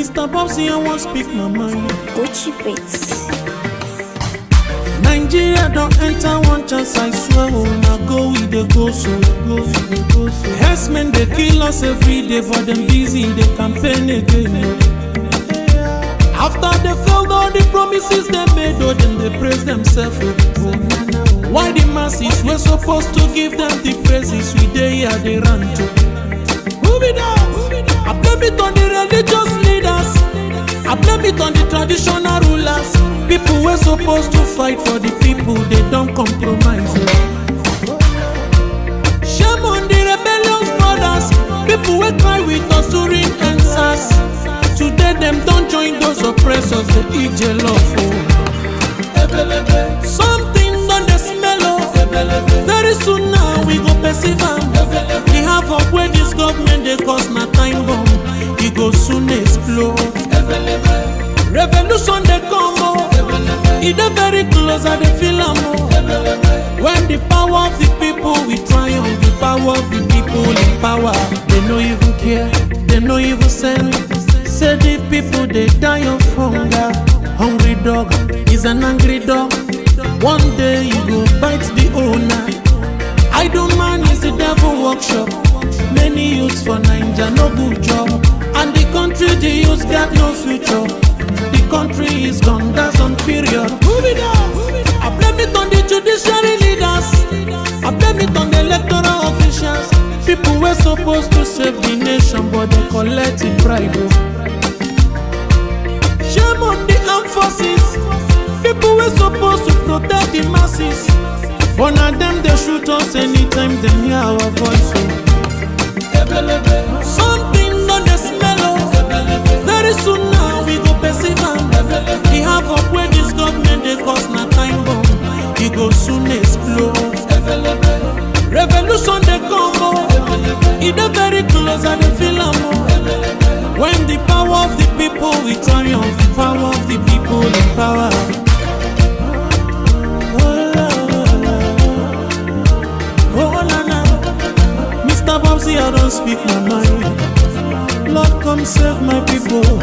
Mr. Bobsy, I won't speak my mind. Gucci Beats. Nigeria don't enter one chance, I swear. Oh, now go with the go so. Herdsmen, they kill us every day, but them busy, they campaign again. After they failed all the promises they made, oh, then they praise themselves. Why the masses were supposed to give them the praises we they here they run to? Move it down. I blame it on the religious leaders. I blame it on the traditional rulers. People were supposed to fight for the people, they don't compromise. Shame on the rebellious brothers. People will cry with us to ring answers. Today them don't join those oppressors, they eat jollof. Something on the smell of. Very soon now we go perceive them. The havoc where this government they cause na time bomb. It go soon explode. Revolution they come oh. It is very close and they feel am oh. When the power of the people we triumph, the power of the people in power. They no even care, they no even send. Say the people they die of hunger. Hungry dog is an angry dog. One day you go bite the owner. Idle man is the devil workshop. Many youths for Nigeria no good job. And the country the youths got no future. The country is gone, that's on period. Move it up. I blame it on the judiciary leaders. I blame it on the electoral officials. People were supposed to save the nation, but they collect it bribe. Shame on the armed forces. People were supposed to protect the masses, but now them they shoot us anytime they hear our voice. Something on the smell of. Very soon now we go perceive them. The havoc where this government they cause na time bomb. It go soon explode. Revolution they come oh. It is very close and they feel am oh. When the power of the people we triumph, the power of the people in power. Mr. Bobsy, I don't speak my mind. Lord, come save my people.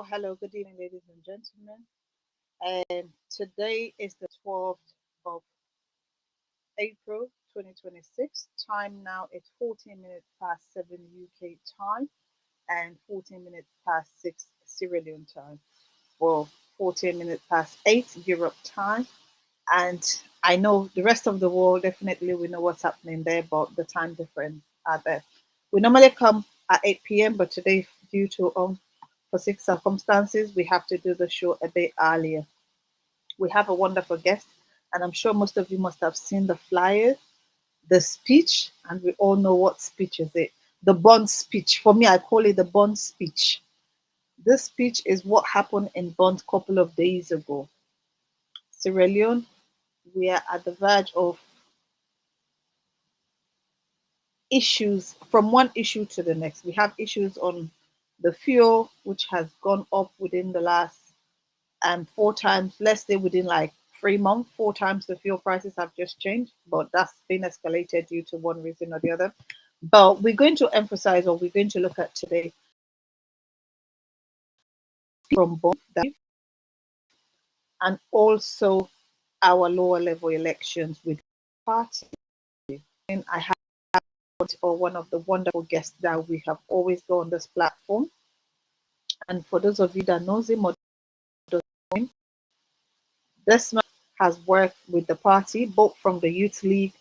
Hello, good evening, ladies and gentlemen. And today is the 12th of April 2026. Time now is 14 minutes past 7 UK time and 14 minutes past 6 Sierra Leone time. Well, 14 minutes past 8 Europe time. And I know the rest of the world, definitely we know what's happening there, but the time difference are there. We normally come at 8 p.m., but today, due to for six circumstances, we have to do the show a bit earlier. We have a wonderful guest, and I'm sure most of you must have seen the flyer, the speech, and we all know what speech is it. The Bond speech. For me, I call it the Bond speech. This speech is what happened in Bond a couple of days ago. Sierra Leone, we are at the verge of issues, from one issue to the next. We have issues on the fuel, which has gone up within the last 4 times, let's say within like 3 months, 4 times the fuel prices have just changed, but that's been escalated due to one reason or the other. But we're going to emphasize, or we're going to look at today, from both that and also our lower level elections with party. And I have one of the wonderful guests that we have always got on this platform. And for those of you that knows him or don't know him, this man has worked with the party, both from the Youth League,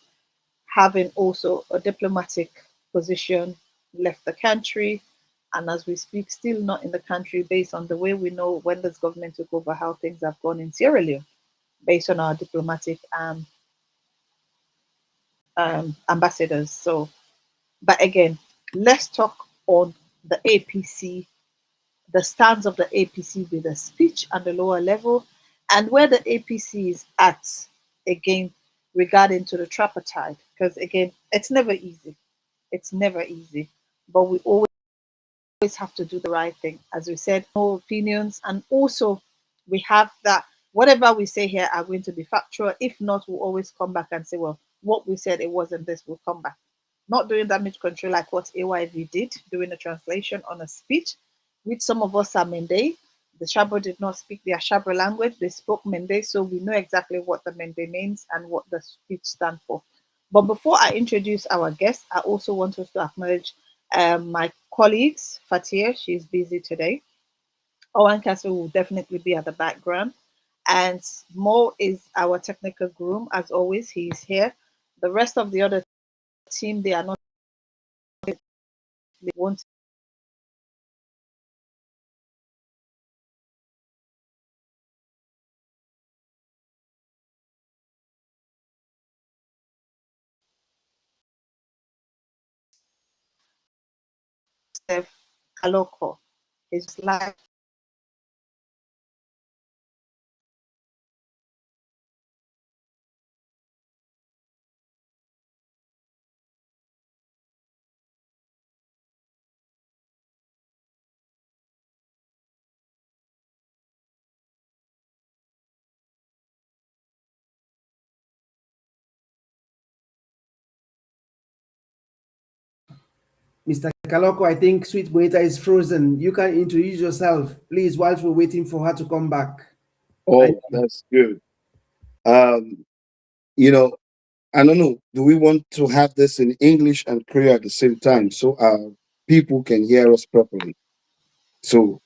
having also a diplomatic position, left the country, and as we speak, still not in the country, based on the way we know when this government took over, how things have gone in Sierra Leone, based on our diplomatic ambassadors. So, but again, let's talk on the APC, the stance of the APC with the speech and the lower level, and where the APC is at, again, regarding to the tripartite. Because again, it's never easy. It's never easy. But we always always have to do the right thing. As we said, no opinions. And also, we have that whatever we say here are going to be factual. If not, we'll always come back and say, well, what we said, it wasn't this, we'll come back. Not doing damage control like what AYV did, doing a translation on a speech, which some of us are Mende. The Shabo did not speak their Shabo language, they spoke Mende, so we know exactly what the Mende means and what the speech stands for. But before I introduce our guest, I also want us to acknowledge my colleagues. Fattia, she's busy today. OrWanKasu will definitely be at the background. And Mo is our technical groom, as always. He's here. The rest of the other team, they are not, they won't Jpseph Kalokoh. His life. Mr. Kalokoh, I think Sweet Bonita is frozen. You can introduce yourself, please, whilst we're waiting for her to come back. Oh, that's good. You know, I don't know. Do we want to have this in English and Creole at the same time so our people can hear us properly? So,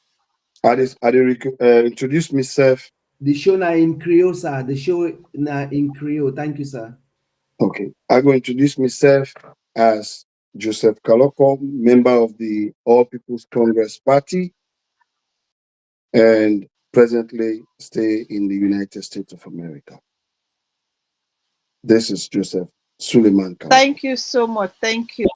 I introduce myself. The show now in Creole, sir. The show now in Creole. Thank you, sir. Okay, I go introduce myself as Jpseph Kalokoh, member of the All People's Congress Party, and presently stay in the United States of America. This is Jpseph Suleiman Kalokoh. Thank you so much. Thank you.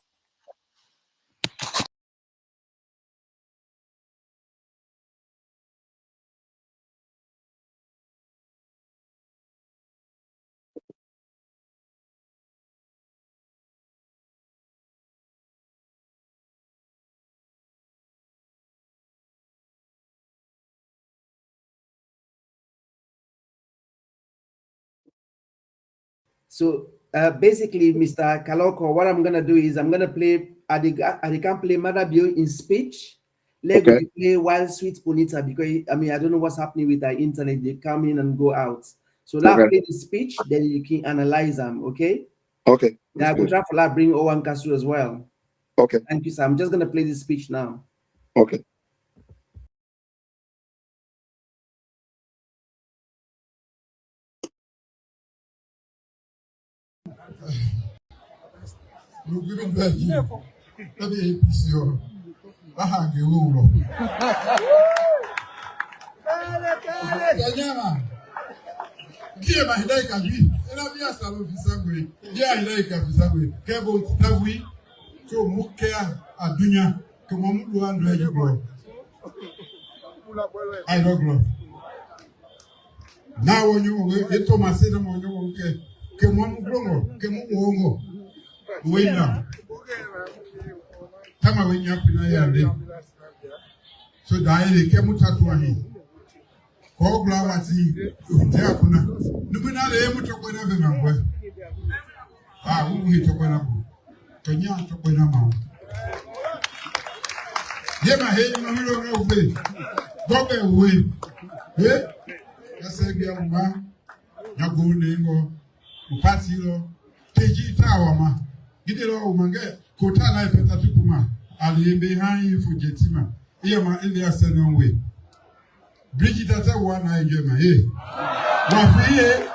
So basically, Mr. Kalokoh, what I'm gonna do is I'm gonna play. I can play Maada in speech. Let Okay. me play while Sweet Bonita because I mean I don't know what's happening with our internet. They come in and go out. So now Okay. play the speech, then you can analyze them. Okay. Okay. Now I will try for bring OrWanKasu as well. Okay. Thank you, sir. I'm just gonna play this speech now. Okay. Kia hidaika vi, ena via salo fisagwe, ya hidaika fisagwe, kebo tagwi, so mukea adunya, kemo mulu andwe jibro. I don't know. Now when you get to my city, when you get, kemo mulu, kemo uongo, wena. Tama wenya pina ya de. So daile kemo tatuahi. Kogla wati utakuna nubina le mutokona vemangwe uhitokona bu tonya tokona ma yema he mahiro na ufe gobe uwe yasebia mba nyagone ngo upatiro teji tawama gidero umange kota na peta tukuma aliyembe hani fujetima yema ile asenonwe Bridget ata wana yema wafiye.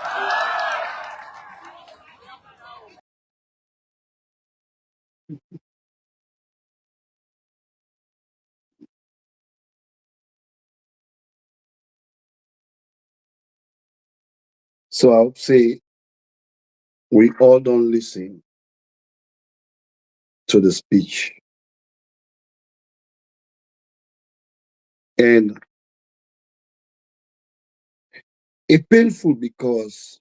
So I would say we all don't listen to the speech. And it's painful because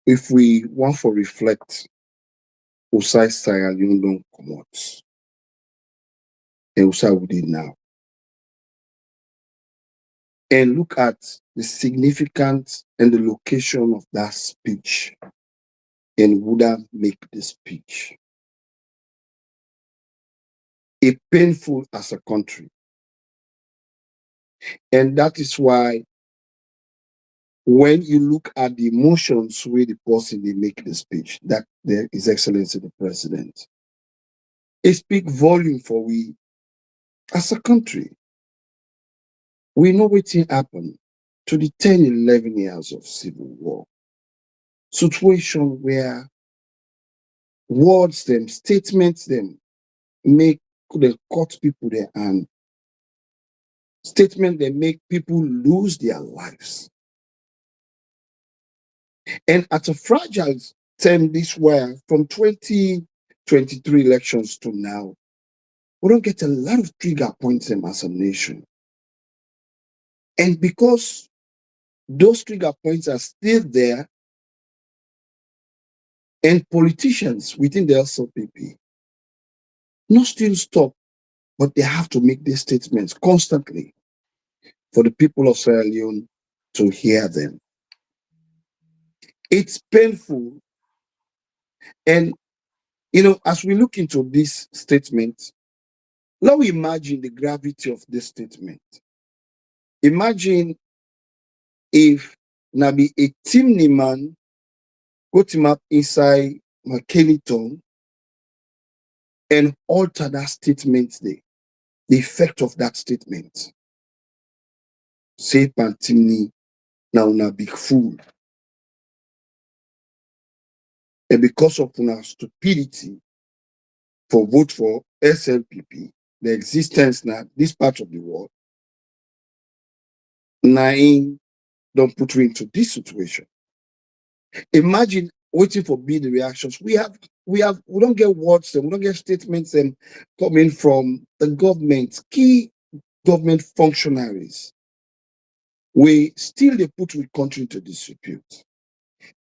if we want to reflect, Osai Sierra Leone don't come out. And we'll start with it now. And look at the significance and the location of that speech and who that make the speech. It's painful as a country. And that is why when you look at the emotions where the person they make the speech, that there is Excellency the President, it speaks volume for we as a country. We know what happened to the 10, 11 years of civil war. Situation where words them, statements them, make the cut people their hand. Statement that make people lose their lives. And at a fragile time this way, from 2023 elections to now, we don't get a lot of trigger points as a nation. And because those trigger points are still there, and politicians within the LCPP not still stop, but they have to make these statements constantly for the people of Sierra Leone to hear them. It's painful. And, you know, as we look into this statement, let's imagine the gravity of this statement. Imagine if Nabi a team man got him up inside McKinneyton and alter that statement there, the effect of that statement. Say Pantimni now una big fool. And because of our stupidity for vote for SLPP, the existence now this part of the world, Nain don't put you into this situation. Imagine waiting for be the reactions. We don't get words and we don't get statements and coming from the government, key government functionaries. We still they put the country into disrepute.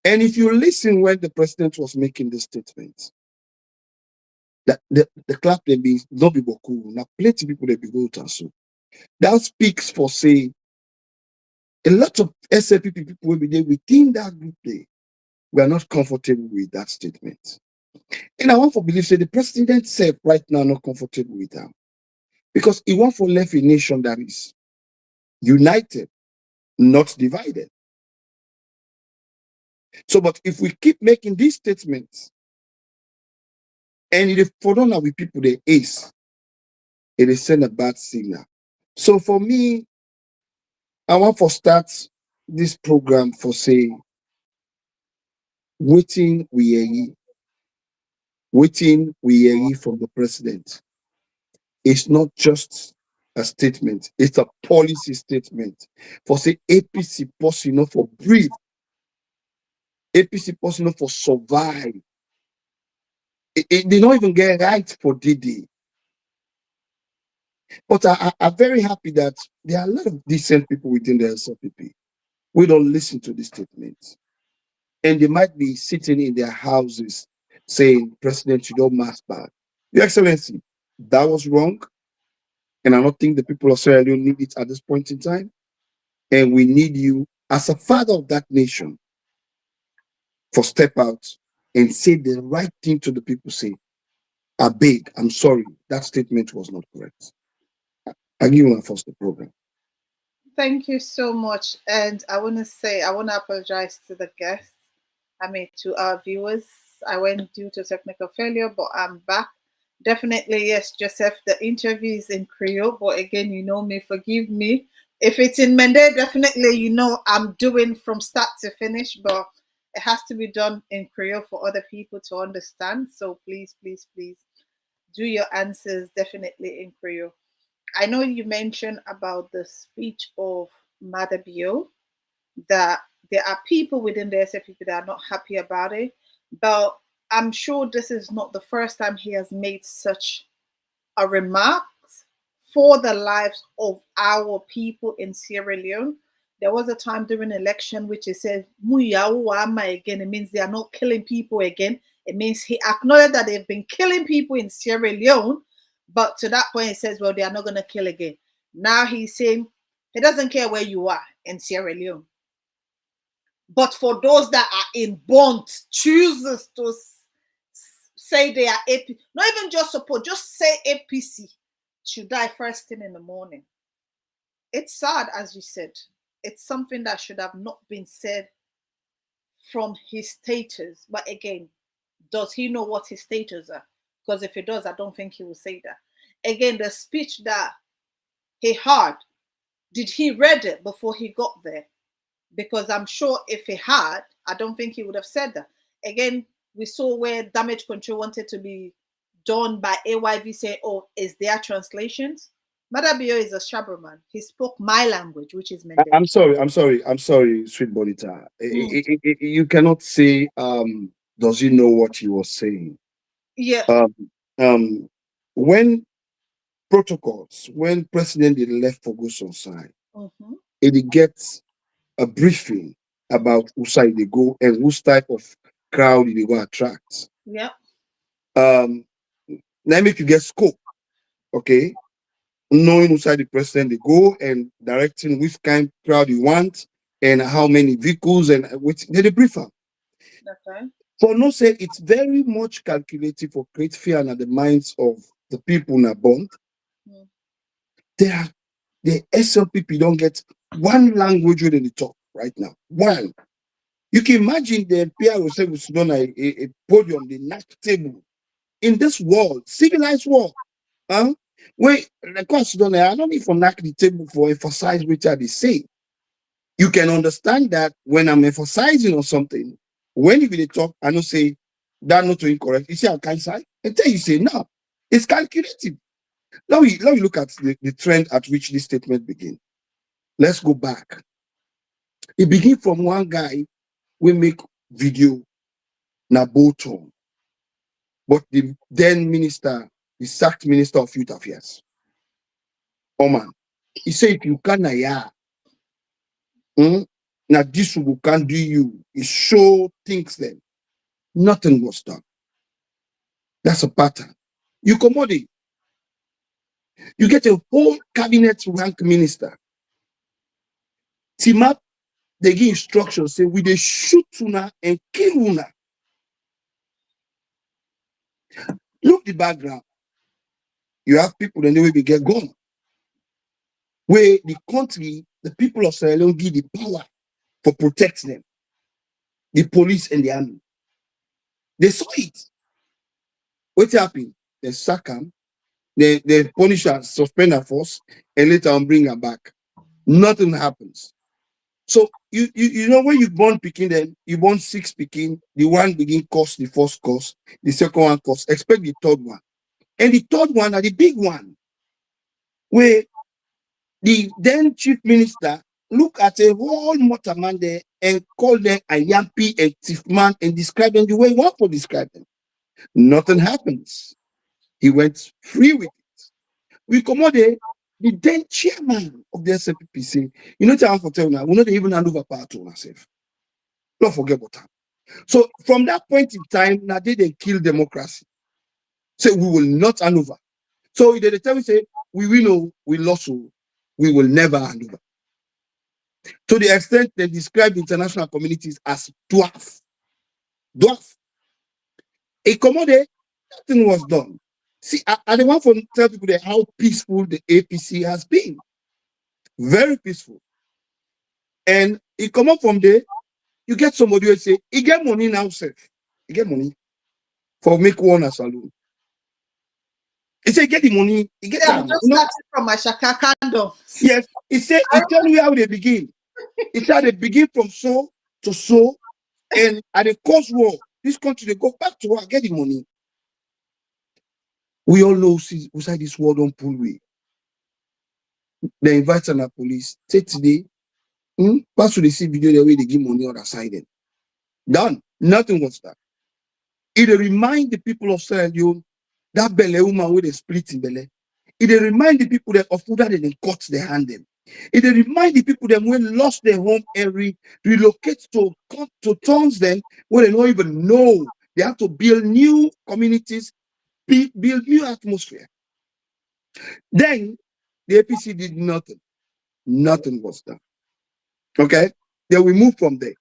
And if you listen when the president was making the statement, that the clap they be not be boku, now plenty people they be go to so. That speaks for say a lot of SLPP people will be there within that group there. We are not comfortable with that statement. And I want to believe say the president said right now not comfortable with that. Because he wants for left a nation that is united, not divided. So, but if we keep making these statements, and if for now with people they ace, it is send a bad signal. So for me, I want to start this program for say, waiting we hear from the president. It's not just a statement, it's a policy statement. For say APC possible for breathe, APC possible for survive. They don't even get right for DD. But I'm very happy that there are a lot of decent people within the SLPP. We don't listen to these statements. And they might be sitting in their houses saying, President, you don't mask back. Your Excellency, that was wrong. And I don't think the people of Sierra Leone need it at this point in time. And we need you as a father of that nation for step out and say the right thing to the people. Say, I beg, I'm sorry, that statement was not correct. I give you first the program. Thank you so much. And I want to apologize to the guests. To our viewers. I went due to technical failure, but I'm back. Definitely, yes, Joseph, the interview is in Creole, but again, you know me, forgive me. If it's in Mende, definitely, you know, I'm doing from start to finish, but it has to be done in Creole for other people to understand. So please, please, please do your answers definitely in Creole. I know you mentioned about the speech of Maada that there are people within the SFPP that are not happy about it, but I'm sure this is not the first time he has made such a remark for the lives of our people in Sierra Leone. There was a time during election which he said, again, it means they are not killing people again. It means he acknowledged that they've been killing people in Sierra Leone, But to that point, he says, well, they are not going to kill again. Now he's saying he doesn't care where you are in Sierra Leone. But for those that are in Bonthe, chooses to say they are AP, not even just support, just say APC, should die first thing in the morning. It's sad, as you said. It's something that should have not been said from his status. But again, does he know what his status are? Because if he does, I don't think he will say that. Again, the speech that he had, did he read it before he got there? Because I'm sure if he had, I don't think he would have said that. Again, we saw where damage control wanted to be done by AYV saying, oh, is there translations? Maada is a Shaberman. He spoke my language, which is Mende. I'm sorry, sweet Bonita. You cannot say, does he know what he was saying? Yeah. When protocols, when President left for Goson side, it gets a briefing about whose side they go and whose type of crowd they go attract. Yeah. Now make you get scope, okay? Knowing whose side the president they go and directing which kind of crowd you want and how many vehicles and which they brief them. Okay. For no say, it's very much calculated for create fear in the minds of the people in a bond. The SLPP don't get one language within the talk right now. One. You can imagine the NPR will say we sit on a podium, the knock table. In this world, civilized world, wait, like us don't I don't need for knock the table for emphasize which are they say. You can understand that when I'm emphasizing on something, when you really talk, I don't say that not to incorrect. You say I can't say, and then you say no, it's calculative. Now we look at the trend at which this statement begins. Let's go back. It begins from one guy we make video na Bolton, but the then minister, the sacked minister of youth affairs. Oh man, he said if you can now this will can do you. He show things then. Nothing was done. That's a pattern. You commodity. You get a whole cabinet rank minister. Team up, they give instructions, say we they shoot una and kill una. Look the background. You have people and they will get gone. Where the country, the people of Sierra Leone give the power for protect them. The police and the army. They saw it. What happened? They sack them, they punish her, suspend her force, and later on bring her back. Nothing happens. So you know when you born picking them, you born 6 picking, the one begin cost the first cost, the second one cost, expect the third one. And the third one are the big one. Where the then chief minister look at a whole motorman there and call them a yampy and thief man and describe them the way he want to describe them. Nothing happens. He went free with it. We come out there, the then chairman of the SLPP say, you know, for tell now, we not even hand over power to ourselves. Don't forget about that. So from that point in time, now they kill democracy. Say we will not hand over. So they tell me say we will know we lost, we will never hand over. To the extent they describe international communities as dwarf. Dwarf. A commodity, nothing was done. See, I don't want to tell people that how peaceful the APC has been. Very peaceful. And it come up from there, you get somebody who say, he get money now, sir. He get money for make one a saloon. He say, get the money, he get I'm just starting from my shaka candle. Yes, he said, he tell you how they begin. He said they begin from so to so, and at the cost war, this country they go back to work, get the money. We all know who's this war don't pull away. They invite the police. Say today, pass to the see video the way they give money on the side. Done. Nothing was done. It remind the people of Sierra Leone that Bele woman with a split in Bele. It remind the people that of who that they cut their hand them. It remind the people that when lost their home and relocate to towns them where they don't even know. They have to build new communities, build new atmosphere. Then the APC did nothing. Nothing was done. Okay? Then we move from there.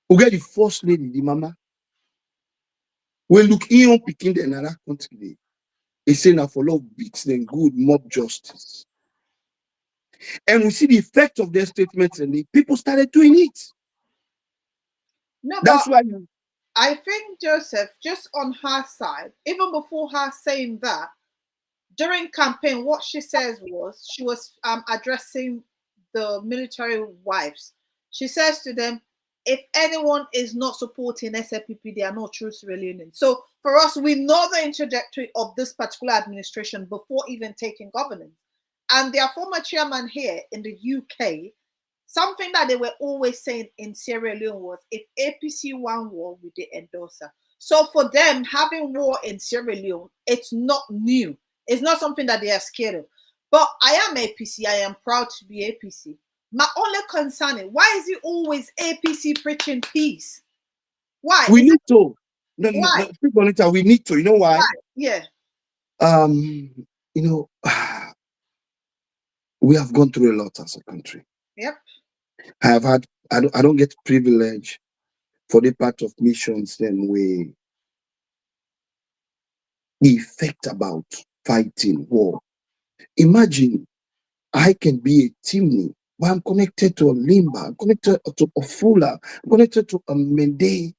We get the first lady, the mama. We look in picking the another country. He say now for love beats then good mob justice. And we see the effect of their statements and the people started doing it. No, That's but why I think Joseph, just on her side, even before her saying that, during campaign, what she says was she was addressing the military wives. She says to them, if anyone is not supporting SLPP, they are not true Sierra Leoneans. So for us, we know the trajectory of this particular administration before even taking governance. And their former chairman here in the UK, something that they were always saying in Sierra Leone was, if APC won war, we did endorse her. So for them, having war in Sierra Leone, it's not new. It's not something that they are scared of. But I am APC. I am proud to be APC. My only concern is, why is it always APC preaching peace? Why? we need to. No, Why? Bonita, we need to. You know why? Yeah. You know, we have gone through a lot as a country. Yep. I don't get privilege for the part of missions then we the effect about fighting war. Imagine I can be a Timni, but I'm connected to a Limba, I'm connected to a Fula, I'm connected to a Mende,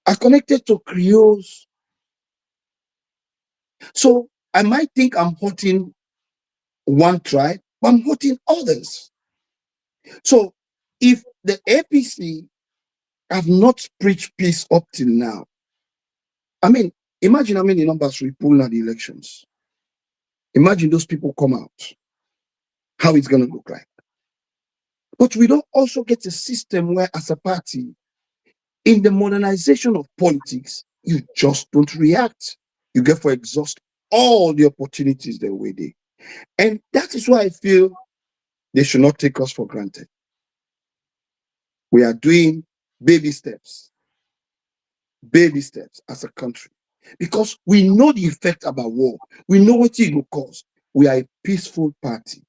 I'm connected to Creoles. So I might think I'm hurting one tribe, but I'm hurting others. So if the APC have not preached peace up till now, I mean, imagine how many numbers we pull at the elections. Imagine those people come out, how it's going to look like. But we don't also get a system where, as a party, in the modernization of politics, you just don't react. You get for exhaust all the opportunities that were there. And that is why I feel they should not take us for granted. We are doing baby steps as a country. Because we know the effect about war. We know what it will cause. We are a peaceful party.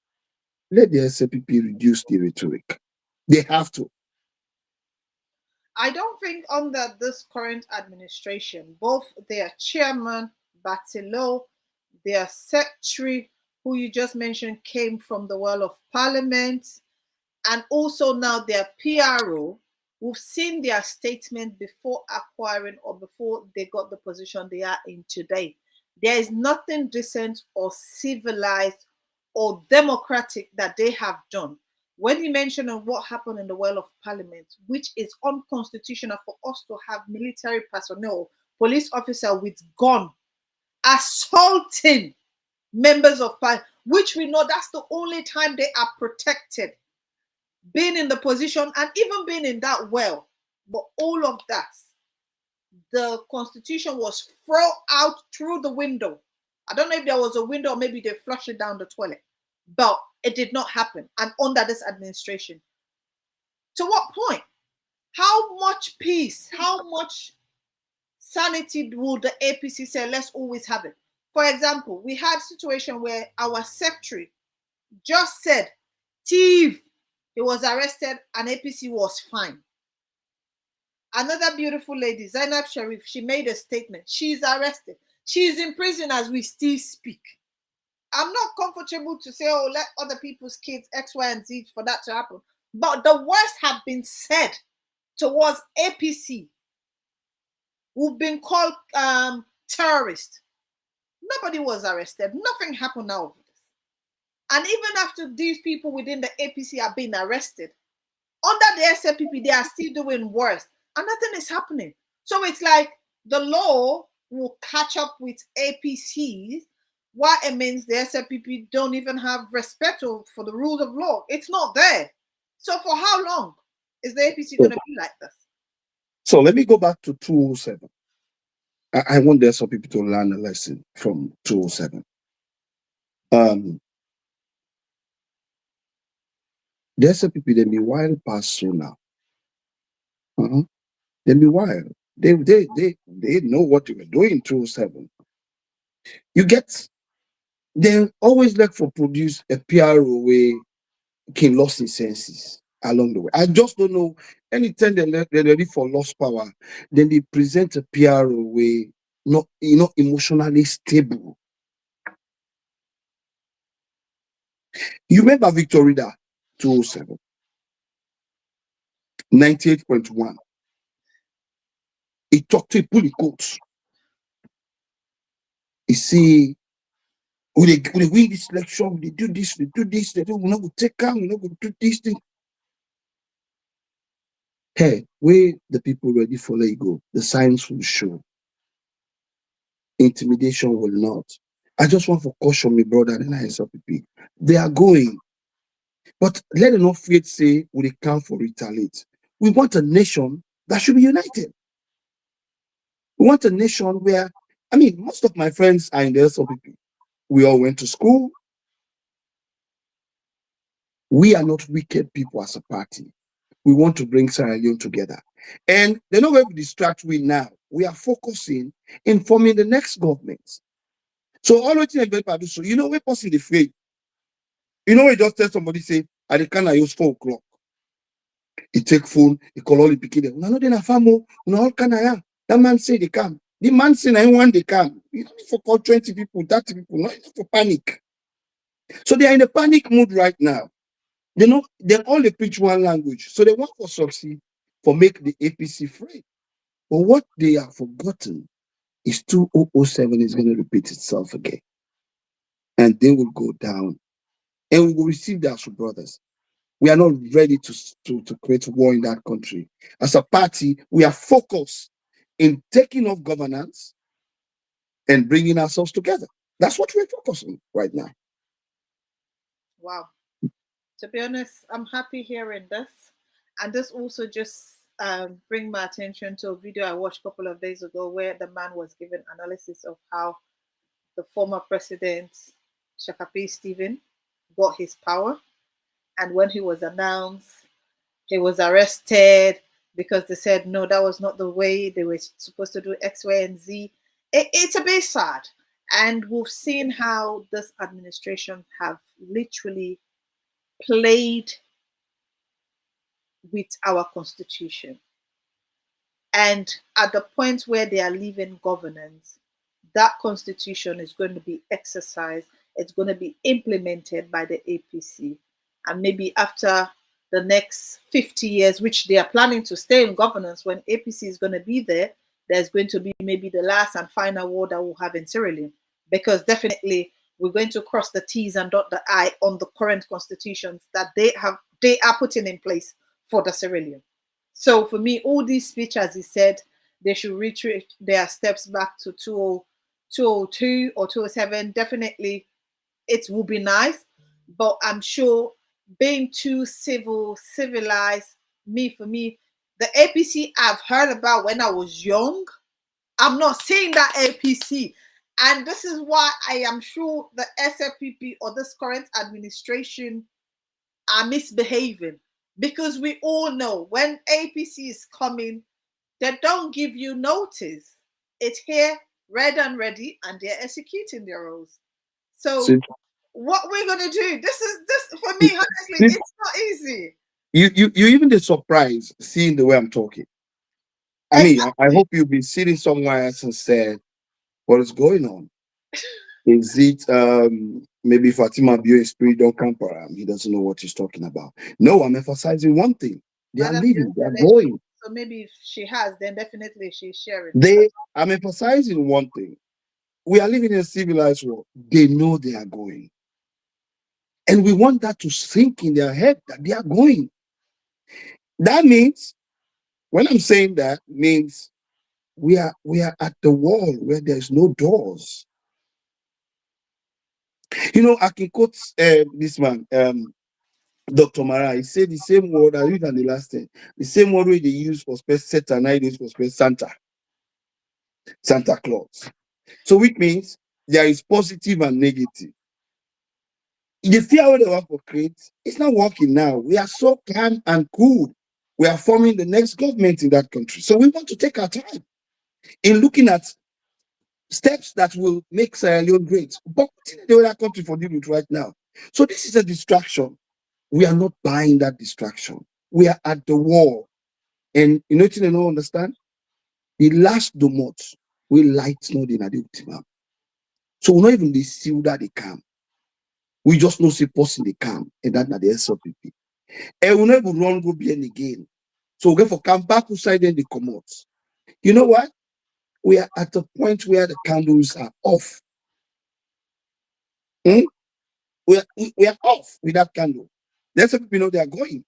Let the SLPP reduce the rhetoric. They have to. I don't think under this current administration, both their chairman, Batilo, their secretary, who you just mentioned, came from the world of parliament, and also now their PRO, we've seen their statement before acquiring or before they got the position they are in today. There is nothing decent or civilized or democratic that they have done. When you mention of what happened in the world of parliament, which is unconstitutional for us to have military personnel, police officer with gun assaulting members of parliament, which we know that's the only time they are protected, being in the position and even being in that well. But all of that, the constitution was thrown out through the window. I don't know if there was a window or maybe they flushed it down the toilet, but it did not happen. And under this administration, to what point? How much peace, how much sanity would the APC say, let's always have it? For example, we had a situation where our secretary just said, thief, he was arrested and APC was fine. Another beautiful lady, Zainab Sharif, she made a statement. She's arrested. She's in prison as we still speak. I'm not comfortable to say, oh, let other people's kids X, Y, and Z for that to happen. But the worst have been said towards APC. We've been called terrorists. Nobody was arrested. Nothing happened out of this. And even after these people within the APC are being arrested, under the SLPP, they are still doing worse. And nothing is happening. So it's like the law will catch up with APCs, why it means the SLPP don't even have respect for the rules of law. It's not there. So for how long is the APC going to be like this? So let me go back to 207. I want the SLPP to learn a lesson from 207. The SLPP, they be wild past soon now. They be wild. They know what they were doing in 207. You get, they always look for produce a PRO way can lost in senses along the way. I just don't know. Anytime they're ready for lost power, then they present a PRO way, not emotionally stable. You remember Victor Reader 207, 98.1. He talked to a pulley coach. He say, we win this election, we do this, we're not going to take out, we're not going to do this thing. Hey, where the people ready for let go, the signs will show. Intimidation will not. I just want to caution my brother and ISLPP. They are going. But let them not fear to say, will they come for retaliate? We want a nation that should be united. We want a nation where, I mean, most of my friends are in the SLPP. We all went to school. We are not wicked people as a party. We want to bring Sierra Leone together. And they're not going to distract we now. We are focusing in forming the next government. So all what you do, so you know, we're passing the faith. You know, we just tell somebody, say, I can't use 4 o'clock. He take phone, he call all the people. No, they na famo, no all can I. That man say they come. The man say I want they come. You don't need to call 20 people, 30 people, not for panic. So they are in a panic mood right now. They know they all they preach one language. So they want for succeed for make the APC free. But what they have forgotten is 2007 is going to repeat itself again. And they will go down. And we will receive that as brothers. We are not ready to create war in that country. As a party, we are focused in taking off governance and bringing ourselves together. That's what we're focusing right now. Wow. To be honest, I'm happy hearing this. And this also just bring my attention to a video I watched a couple of days ago where the man was giving analysis of how the former president, Shakapi Stephen, got his power. And when he was announced, he was arrested because they said, no, that was not the way they were supposed to do X, Y, and Z. It's a bit sad. And we've seen how this administration have literally played with our constitution. And at the point where they are leaving governance, that constitution is going to be exercised, it's going to be implemented by the APC. And maybe after the next 50 years, which they are planning to stay in governance, when APC is going to be there, there's going to be maybe the last and final war that we'll have in Sierra Leone. Because definitely we're going to cross the T's and dot the I on the current constitutions that they are putting in place for the Sierra Leone. So for me, all these speeches, as he said, they should retreat their steps back to 202 or 207. Definitely, it will be nice, but I'm sure being too civilized, for me, the APC I've heard about when I was young, I'm not seeing that APC. And this is why I am sure the SFPP or this current administration are misbehaving. Because we all know when APC is coming, they don't give you notice. It's here, red and ready, and they're executing their roles. So what we're gonna do? This for me, honestly, it's not easy. You even the surprise seeing the way I'm talking. I mean, I hope you'll be sitting somewhere else and said, what is going on? Is it maybe Fatima Bio spirit don't come for him? He doesn't know what he's talking about. No, I'm emphasizing one thing. They are leaving, they are going. So maybe if she has, then definitely she's sharing. I'm emphasizing one thing. We are living in a civilized world. They know they are going. And we want that to sink in their head that they are going. That means, when I'm saying that, means we are at the wall where there's no doors. You know, I can quote this man, Dr. Mara. He said the same word, I read on the last thing, the same word they use for Satan, I use for Santa Claus. So which means there is positive and negative. The fear what they want to create, it's not working now. We are so calm and cool. We are forming the next government in that country. So we want to take our time in looking at steps that will make Sierra Leone great. But the other country for dealing with right now. So this is a distraction. We are not buying that distraction. We are at the war. And you know what you don't understand? The last domot we light not in the ultimate. So we not even the seal that they come. We just know say person they come, and that not the SLPP. And we never run go bien again. So we go for come back side and they come out. You know what? We are at a point where the candles are off. Hmm? We are off with that candle. That's what people know they are going.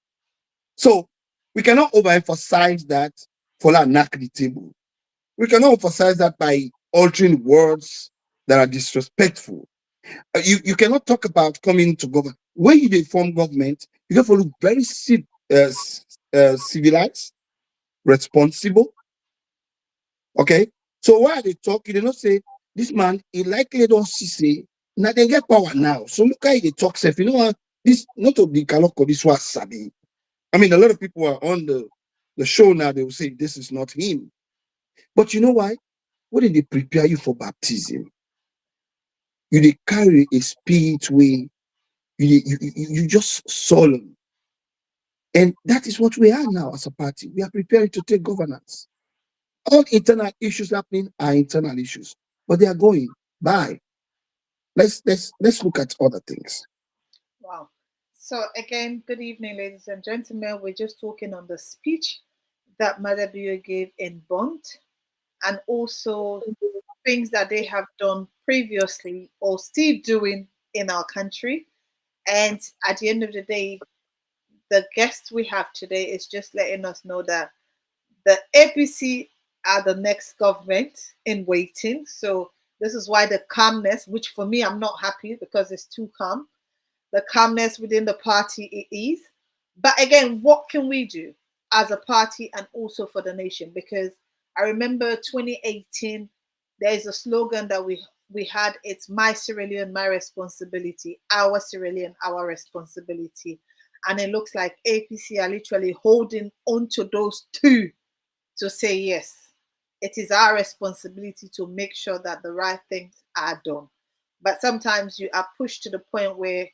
So we cannot overemphasize that for that knock the table. We cannot emphasize that by altering words that are disrespectful. You cannot talk about coming to government. When you form government, you have to look very civilized, responsible. Okay? So why are they talking? They don't say, this man, he likely don't see, say, now they get power now. So look how they talk self. You know what? This, not to be Kalokoh, this was Sabi. I mean, a lot of people are on the show now, they will say, this is not him. But you know why? When did they prepare you for baptism? You carry a spirit way, you just solemn. And that is what we are now as a party. We are preparing to take governance. All internal issues happening are internal issues, but they are going by. Let's look at other things. Wow. So again, good evening, ladies and gentlemen. We're just talking on the speech that Maada gave in Bonthe, and also things that they have done previously or still doing in our country. And at the end of the day, the guest we have today is just letting us know that the APC are the next government in waiting. So this is why the calmness, which for me, I'm not happy because it's too calm, the calmness within the party it is. But again, what can we do as a party and also for the nation? Because I remember 2018, there is a slogan that we had, it's my Sierra Leone, my responsibility, our Sierra Leone, our responsibility. And it looks like APC are literally holding on to those two to say, yes, it is our responsibility to make sure that the right things are done. But sometimes you are pushed to the point where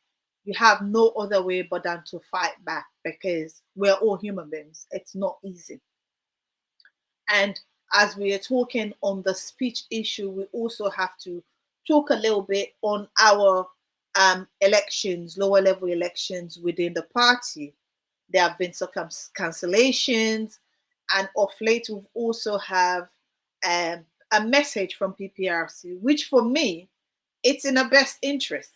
you have no other way but than to fight back, because we're all human beings. It's not easy. And as we are talking on the speech issue, we also have to talk a little bit on our elections, lower level elections within the party. There have been some cancellations, and of late we've also have a message from PPRC, which for me, it's in the best interest.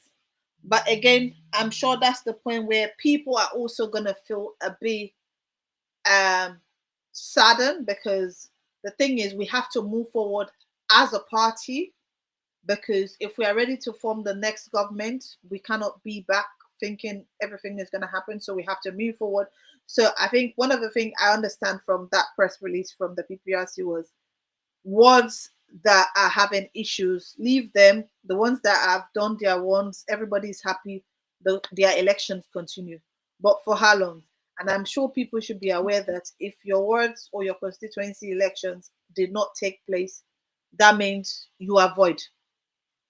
But again, I'm sure that's the point where people are also going to feel a bit saddened, because the thing is, we have to move forward as a party, because if we are ready to form the next government, we cannot be back thinking everything is going to happen. So we have to move forward. So I think one of the things I understand from that press release from the PPRC was, words that are having issues, leave them. The ones that have done their ones, everybody's happy. Their elections continue. But for how long? And I'm sure people should be aware that if your wards or your constituency elections did not take place, that means you are void.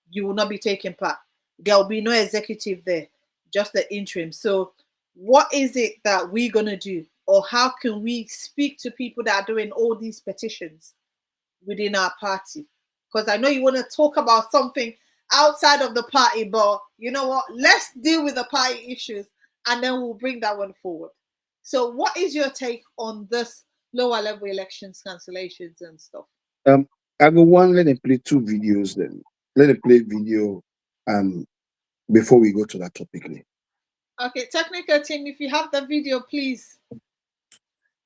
You will not be taking part. There will be no executive there, just the interim. So what is it that we're going to do? Or how can we speak to people that are doing all these petitions within our party? Because I know you want to talk about something outside of the party, but you know what? Let's deal with the party issues and then we'll bring that one forward. So what is your take on this lower level elections, cancellations and stuff? I go one, let them play two videos then. Let them play video before we go to that topic. Okay, technical team, if you have the video, please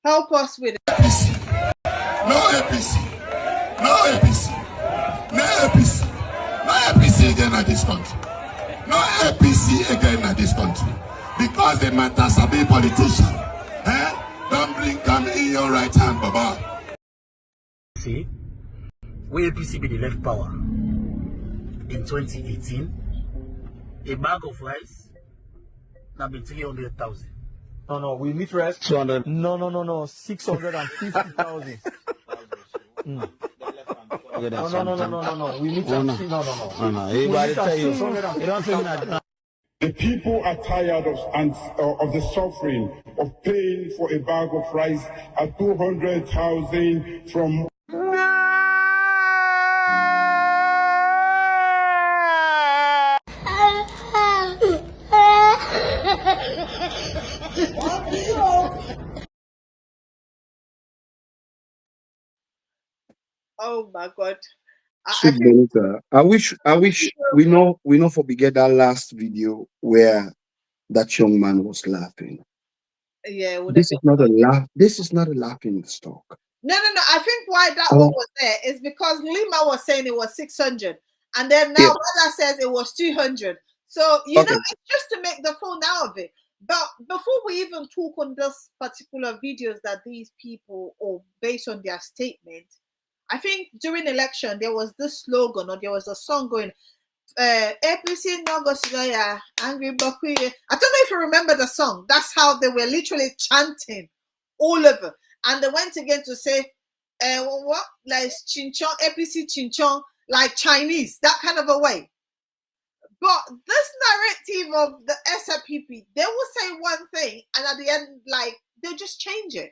help us with it. No APC. No APC. No APC. No APC again at this country. No APC again at this country. Because the matters are being politician. Don't bring come in your right hand, Baba. See, we APC be the left power. In 2018, a bag of rice now been 300,000. No, we need rest. 200. No, 650,000. No, no. We need to see. No. Everybody tell you. You don't say that. The people are tired of the suffering of paying for a bag of rice at 200,000 from. Oh my God. I Sweet think Bonita. I wish we know for we get that last video where that young man was laughing. yeah, it would have This been is not a good. laugh. This is not a laughing stock. No. I think why that one Oh, was there is because Lima was saying it was 600, and then now yeah. Maada says it was 200. So Okay. it's just to make the phone out of it. But before we even talk on this particular videos that these people, or based on their statement, I think during election there was this slogan or there was a song going, APC no go Sidoya, Angry Bakwi. I don't know if you remember the song. That's how they were literally chanting all over. And they went again to say, what? Like Chinchon, APC Chinchon, like Chinese, that kind of a way. But this narrative of the SLPP, they will say one thing and at the end, like, they'll just change it.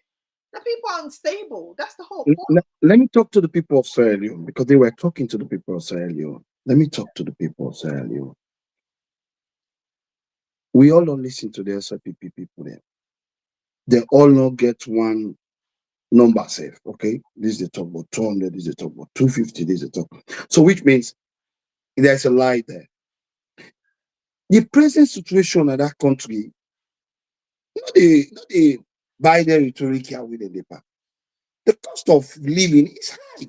The people are unstable. That's the whole point. Let me talk to the people of Sierra Leone because they were talking to the people of Sierra Leone. Let me talk to the people of Sierra Leone. We all don't listen to the SLPP people there. They all not get one number safe. Okay, this is the talk about 200. This is the talk about 250. This is the talk. So which means there's a lie there. The present situation of that country, not the Biden rhetoric here with the paper. The cost of living is high.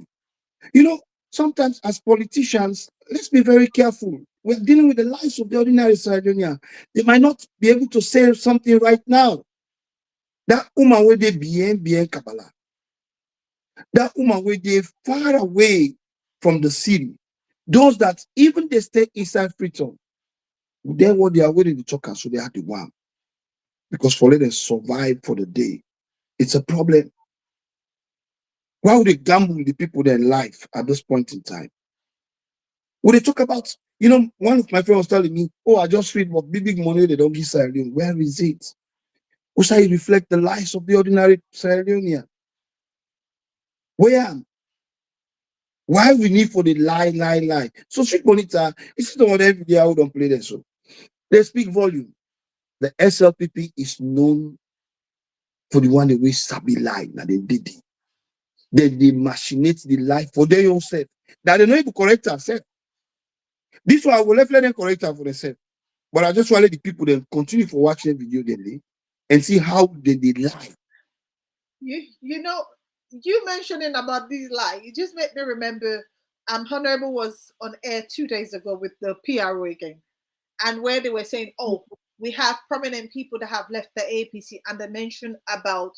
You know, sometimes as politicians, let's be very careful. We're dealing with the lives of the ordinary Sardinian. They might not be able to say something right now. That woman where they bien Kabbalah. That woman where they far away from the city. Those that even they stay inside Freetown, then what they are willing to talk and so they have the one. Because for let them survive for the day, it's a problem. Why would they gamble with the people their life at this point in time? Would they talk about, one of my friends was telling me, oh, I just read what big money they don't give Sierra Leone. Where is it? Who say it reflect the lives of the ordinary Sierra Leonean? Where? Why we need for the lie? So Sweet Bonita, it's not what every day I don't play them so. They speak volume. The SLPP is known for the one that we sabi lie. Now they did it. They machinate the lie for their own self. That they know to correct ourselves. This one I will let them correct her for themselves. But I just want to let the people then continue for watching the video daily and see how they lie. You mentioning about these lies, it just made me remember Honorable was on air 2 days ago with the PRO again, and where they were saying, oh, we have prominent people that have left the APC, and they mentioned about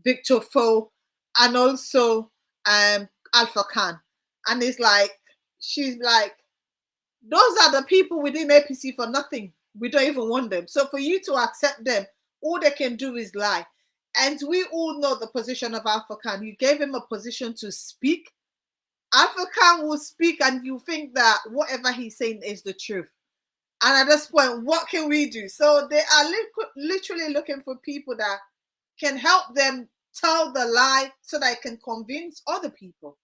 Victor Foe and also Alpha Khan. And it's like, she's like, those are the people within APC for nothing. We don't even want them. So for you to accept them, all they can do is lie. And we all know the position of Alpha Khan. You gave him a position to speak. Alpha Khan will speak and you think that whatever he's saying is the truth. And at this point, what can we do? So they are literally looking for people that can help them tell the lie so they can convince other people.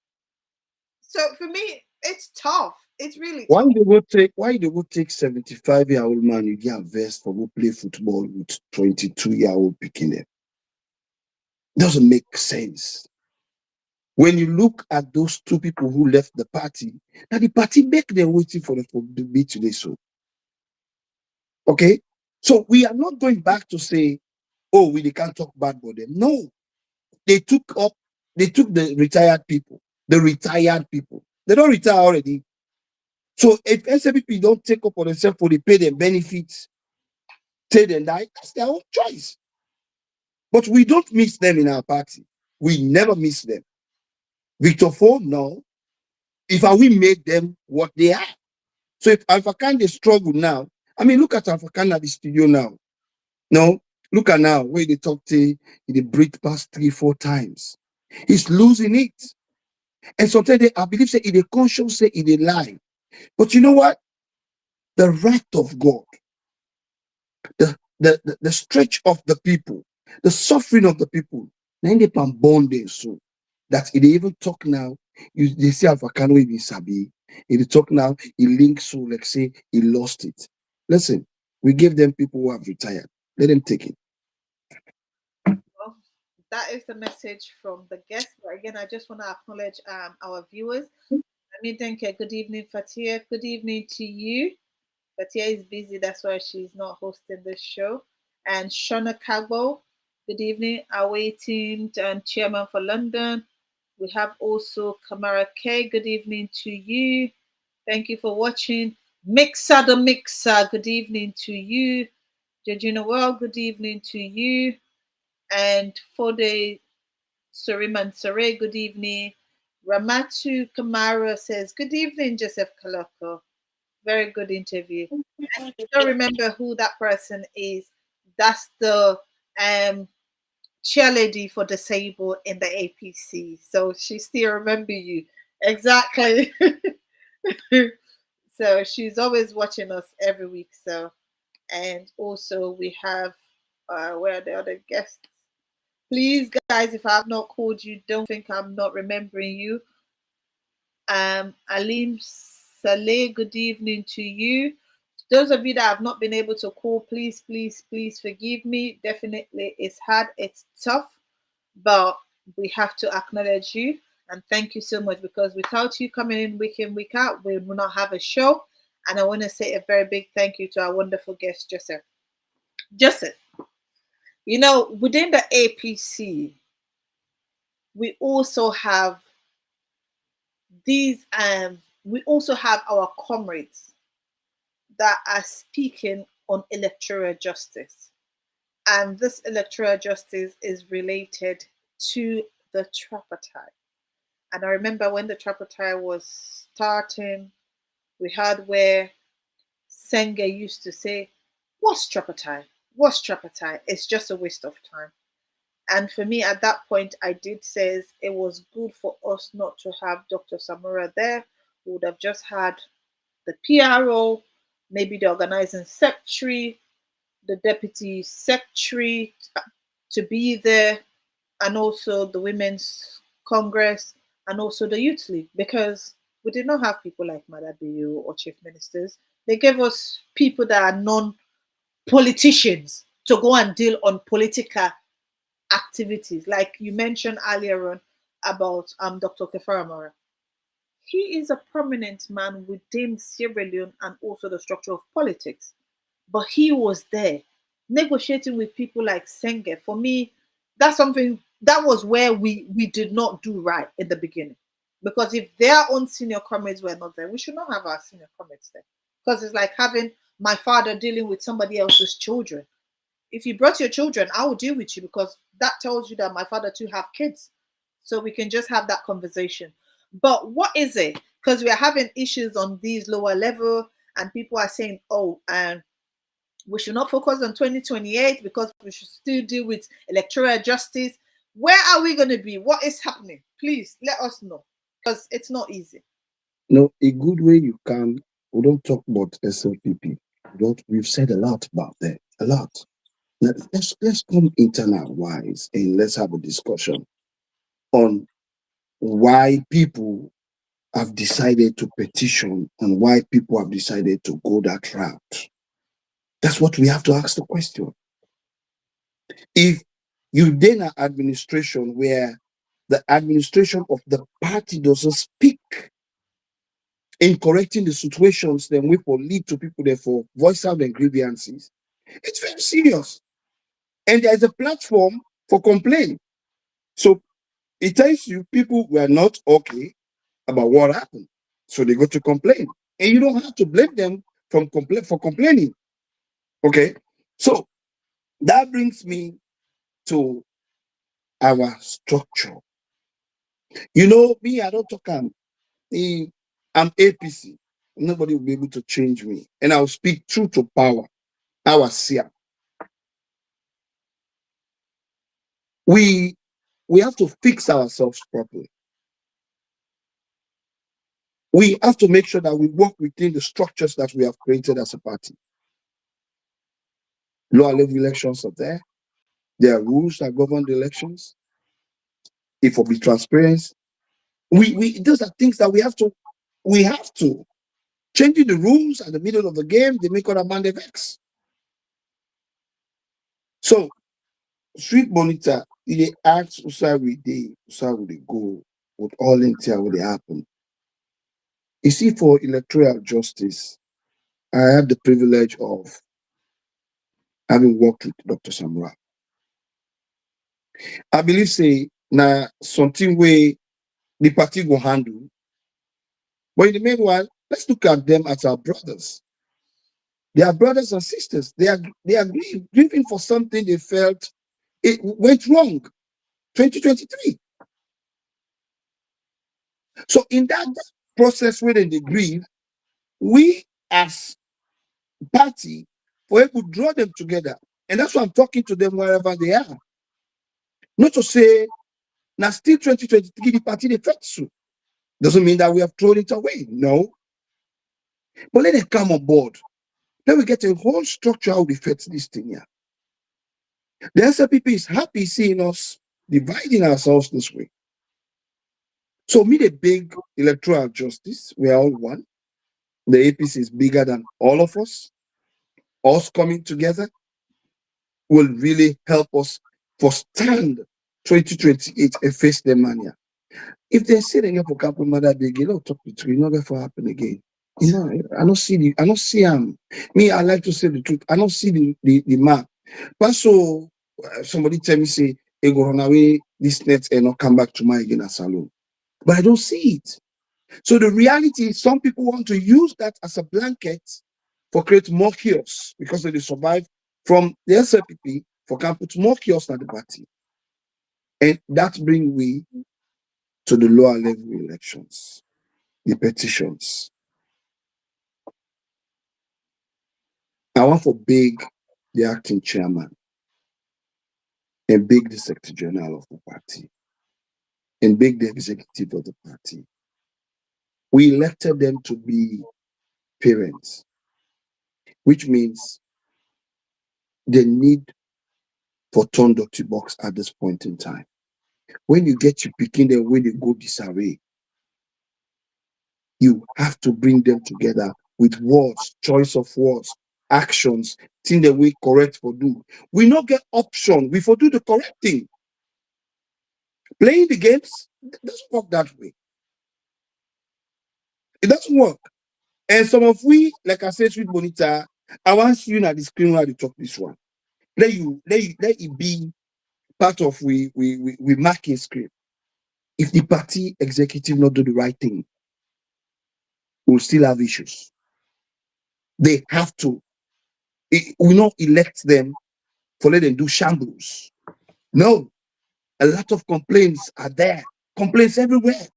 So for me, it's tough. It's really tough. Why they would take 75-year-old man you get a vest for who play football with 22-year-old picking them? Doesn't make sense. When you look at those two people who left the party, now the party make them waiting for the be today. So okay. So we are not going back to say, oh, we can't talk bad about them. No, they took the retired people. The retired people. They don't retire already. So if SAPP don't take up on themselves for the pay them benefits, take them die, that's their own choice. But we don't miss them in our party. We never miss them. Victor Four, no. If we made them what they are. So if Alpha Khan they struggle now, I mean, look at Alpha Khan at the studio now. No, look at now where they talk to, they breathe past 3-4 times. He's losing it. And sometimes I believe say in the conscience say in a lie. But you know what? The right of God, the stretch of the people, the suffering of the people, then they can bond them so that if they even talk now, they say Alpha even sabi. If they talk now, he links so like say he lost it. Listen, we give them people who have retired. Let them take it. Well, that is the message from the guest. But again, I just want to acknowledge our viewers. I mean, thank you. Good evening, Fatia. Good evening to you. Fatia is busy, that's why she's not hosting this show. And Shona Kagbo, good evening. Awaiting chairman for London. We have also Kamara K. Good evening to you. Thank you for watching. Mixer the Mixer, good evening to you. Georgina Well, good evening to you. And for the Suriman Sare, good evening. Ramatu Kamara says, good evening, Joseph Kalokoh. Very good interview. And if you don't remember who that person is, that's the cheerleader for disabled in the APC. So she still remember you. Exactly. So she's always watching us every week. So, and also we have where are the other guests? Please, guys, if I have not called you, don't think I'm not remembering you. Alim Saleh, good evening to you. Those of you that have not been able to call, please, please, please forgive me. Definitely, it's hard, it's tough, but we have to acknowledge you and thank you so much, because without you coming in, week out, we will not have a show. And I want to say a very big thank you to our wonderful guest, Joseph. Joseph, you know, within the APC, we also have these, we also have our comrades that are speaking on electoral justice. And this electoral justice is related to the tripartite. And I remember when the tripartite was starting, we heard where Senge used to say, what's tripartite? What's tripartite? It's just a waste of time. And for me, at that point, I did say it was good for us not to have Dr. Samura there. We would have just had the PRO, maybe the organizing secretary, the deputy secretary to be there, and also the Women's Congress, and also the Youth League, because we did not have people like Maada or chief ministers. They gave us people that are non politicians to go and deal on political activities, like you mentioned earlier on about Dr. Kefaramara. He is a prominent man within Sierra Leone and also the structure of politics. But he was there negotiating with people like Senge. For me, that's something that was where we did not do right in the beginning. Because if their own senior comrades were not there, we should not have our senior comrades there. Because it's like having my father dealing with somebody else's children. If you brought your children, I will deal with you, because that tells you that my father too have kids. So we can just have that conversation. But what is it? Because we are having issues on these lower level, and people are saying, oh, and we should not focus on 2028 because we should still deal with electoral justice. Where are we going to be? What is happening? Please let us know, because it's not easy. No, a good way you can. We don't talk about SLPP. We've said a lot about that. A lot. Now, let's come internal wise and let's have a discussion on why people have decided to petition and why people have decided to go that route. That's what we have to ask the question. If you then an administration where the administration of the party doesn't speak in correcting the situations, then we will lead to people therefore voice out their grievances. It's very serious. And there's a platform for complaint. So it tells you people were not okay about what happened. So they go to complain. And you don't have to blame them for complaining. Okay. So that brings me to our structure. You know, me, I don't talk. I'm APC. Nobody will be able to change me. And I'll speak true to power. Our SIA. We have to fix ourselves properly. We have to make sure that we work within the structures that we have created as a party. Lower level elections are there. There are rules that govern the elections. It will be transparent. Those are things that we have to. Changing the rules at the middle of the game, they make other man the vex. So, Sweet Bonita, they ask how we go, with all in here will happen. You see, for electoral justice, I have the privilege of having worked with Dr. Samra. I believe, say, now something way the party will handle. But in the meanwhile, let's look at them as our brothers. They are brothers and sisters. They are grieving for something they felt it went wrong. 2023. So in that process where they grieve, we as party were able to draw them together. And that's why I'm talking to them wherever they are. Not to say, now still 2023, the party they felt so. Doesn't mean that we have thrown it away. No. But let them come on board. Then we get a whole structure how we fit this thing here. The SLPP is happy seeing us dividing ourselves this way. So me the big electoral justice, we are all one. The APC is bigger than all of us. Us coming together will really help us for stand 2028 and face the mania. If they're sitting here for couple mother big, you know, talk between, not going to happen again. You know, I don't see me, I like to say the truth. I don't see the map. But so somebody tell me, say, they go run away this net and not come back to my again as salon. But I don't see it. So the reality is some people want to use that as a blanket for create more chaos because they survive from the SLPP for can put more chaos at the party. And that brings we to the lower level elections, the petitions. I want to beg the acting chairman and beg the secretary general of the party and beg the executive of the party. We elected them to be parents, which means they need for turn dirty box at this point in time. When you get your picking them, when they go disarray, you have to bring them together with words, choice of words, actions, thing that we correct for do. We not get option, we for do the correct thing. Playing the games doesn't work that way. It doesn't work. And some of we, like I said, Sweet Bonita, I want you at the screen while you talk this one. Let it be part of we marking script. If the party executive not do the right thing, we'll still have issues. They have to. We not elect them for let them do shambles. No, a lot of complaints are there. Complaints everywhere.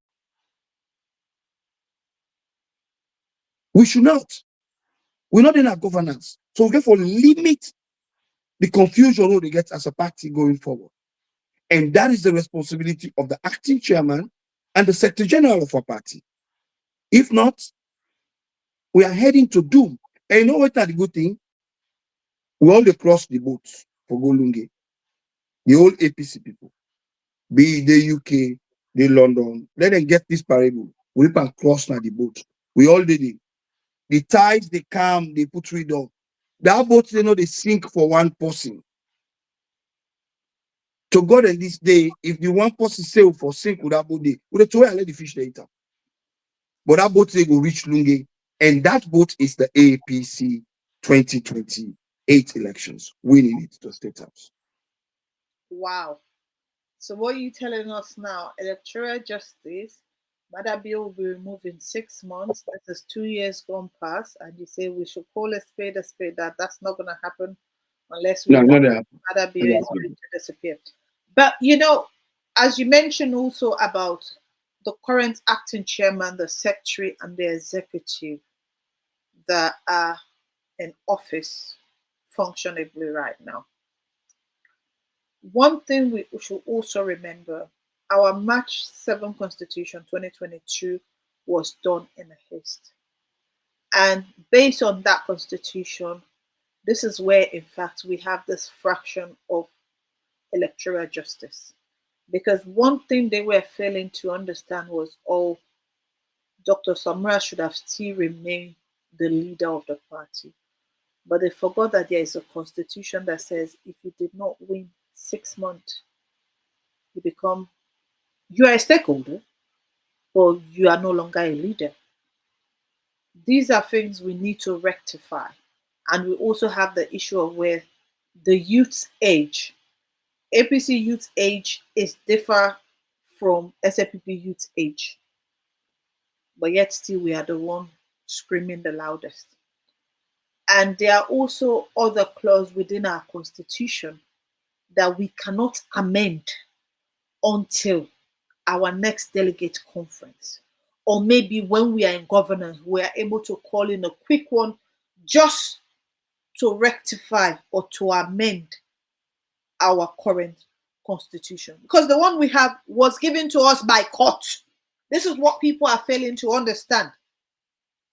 We should not. We're not in our governance. So we therefore limit the confusion they get as a party going forward. And that is the responsibility of the acting chairman and the secretary general of our party. If not, we are heading to doom. And you know what are the good thing? We all cross the boat for Golunge. The whole APC people. Be the UK, the London. Let them get this parable. We can cross now the boat. We all did it. The tides, they come, they put rid of. That boat, they know they sink for one person. To God in this day, if the one person sail for sink with that boat, they would have told and let the fish later. But that boat they will reach Lunge, and that boat is the APC 2028 elections, winning it to State House. Wow. So what are you telling us now? Electoral justice, Maada bill will be removed in 6 months. That is 2 years gone past, and you say we should call a spade a spade. That's not going to happen unless we Maada bill is going to disappear. But you know, as you mentioned also about the current acting chairman, the secretary, and the executive that are in office functionably right now. One thing we should also remember, our March 7 Constitution 2022 was done in a haste. And based on that constitution, this is where, in fact, we have this fraction of electoral justice. Because one thing they were failing to understand was, oh, Dr. Samra should have still remained the leader of the party. But they forgot that there is a constitution that says if you did not win 6 months, you are a stakeholder, but you are no longer a leader. These are things we need to rectify. And we also have the issue of where the youth's age, APC youth age is differ from SLPP youth age. But yet still we are the one screaming the loudest. And there are also other clauses within our constitution that we cannot amend until our next delegate conference. Or maybe when we are in governance, we are able to call in a quick one just to rectify or to amend our current constitution. Because the one we have was given to us by court. This is what people are failing to understand.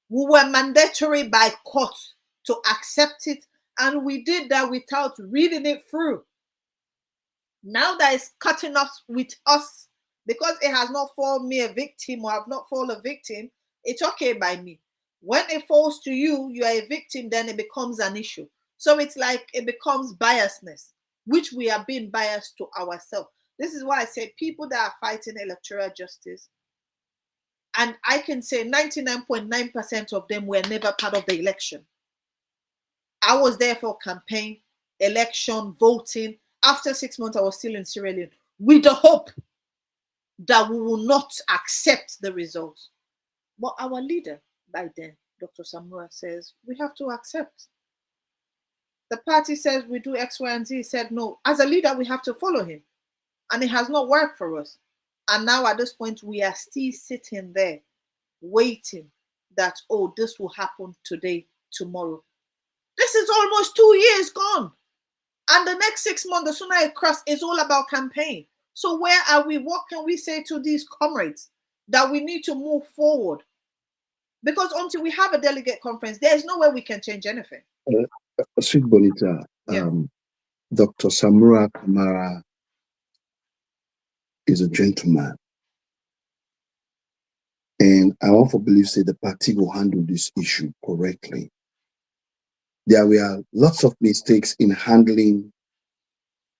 We were mandatory by court to accept it, and we did that without reading it through. Now that it's cutting us with us, because it has not fallen me a victim or have not fallen a victim, it's okay by me. When it falls to you, you are a victim, then it becomes an issue. So it's like it becomes biasness, which we are being biased to ourselves. This is why I say people that are fighting electoral justice, and I can say 99.9% of them were never part of the election. I was there for campaign, election, voting. After 6 months, I was still in Sierra Leone with the hope that we will not accept the results. But our leader by then, Dr. Samura, says we have to accept. The party says we do X, Y, and Z. He said no. As a leader, we have to follow him. And it has not worked for us. And now at this point, we are still sitting there waiting that, oh, this will happen today, tomorrow. This is almost 2 years gone. And the next 6 months, the sooner it crosses, is all about campaign. So where are we? What can we say to these comrades? That we need to move forward. Because until we have a delegate conference, there is no way we can change anything. Sweet Bonita, Yeah. Dr. Samura Kamara is a gentleman. And I want to believe say the party will handle this issue correctly. There were lots of mistakes in handling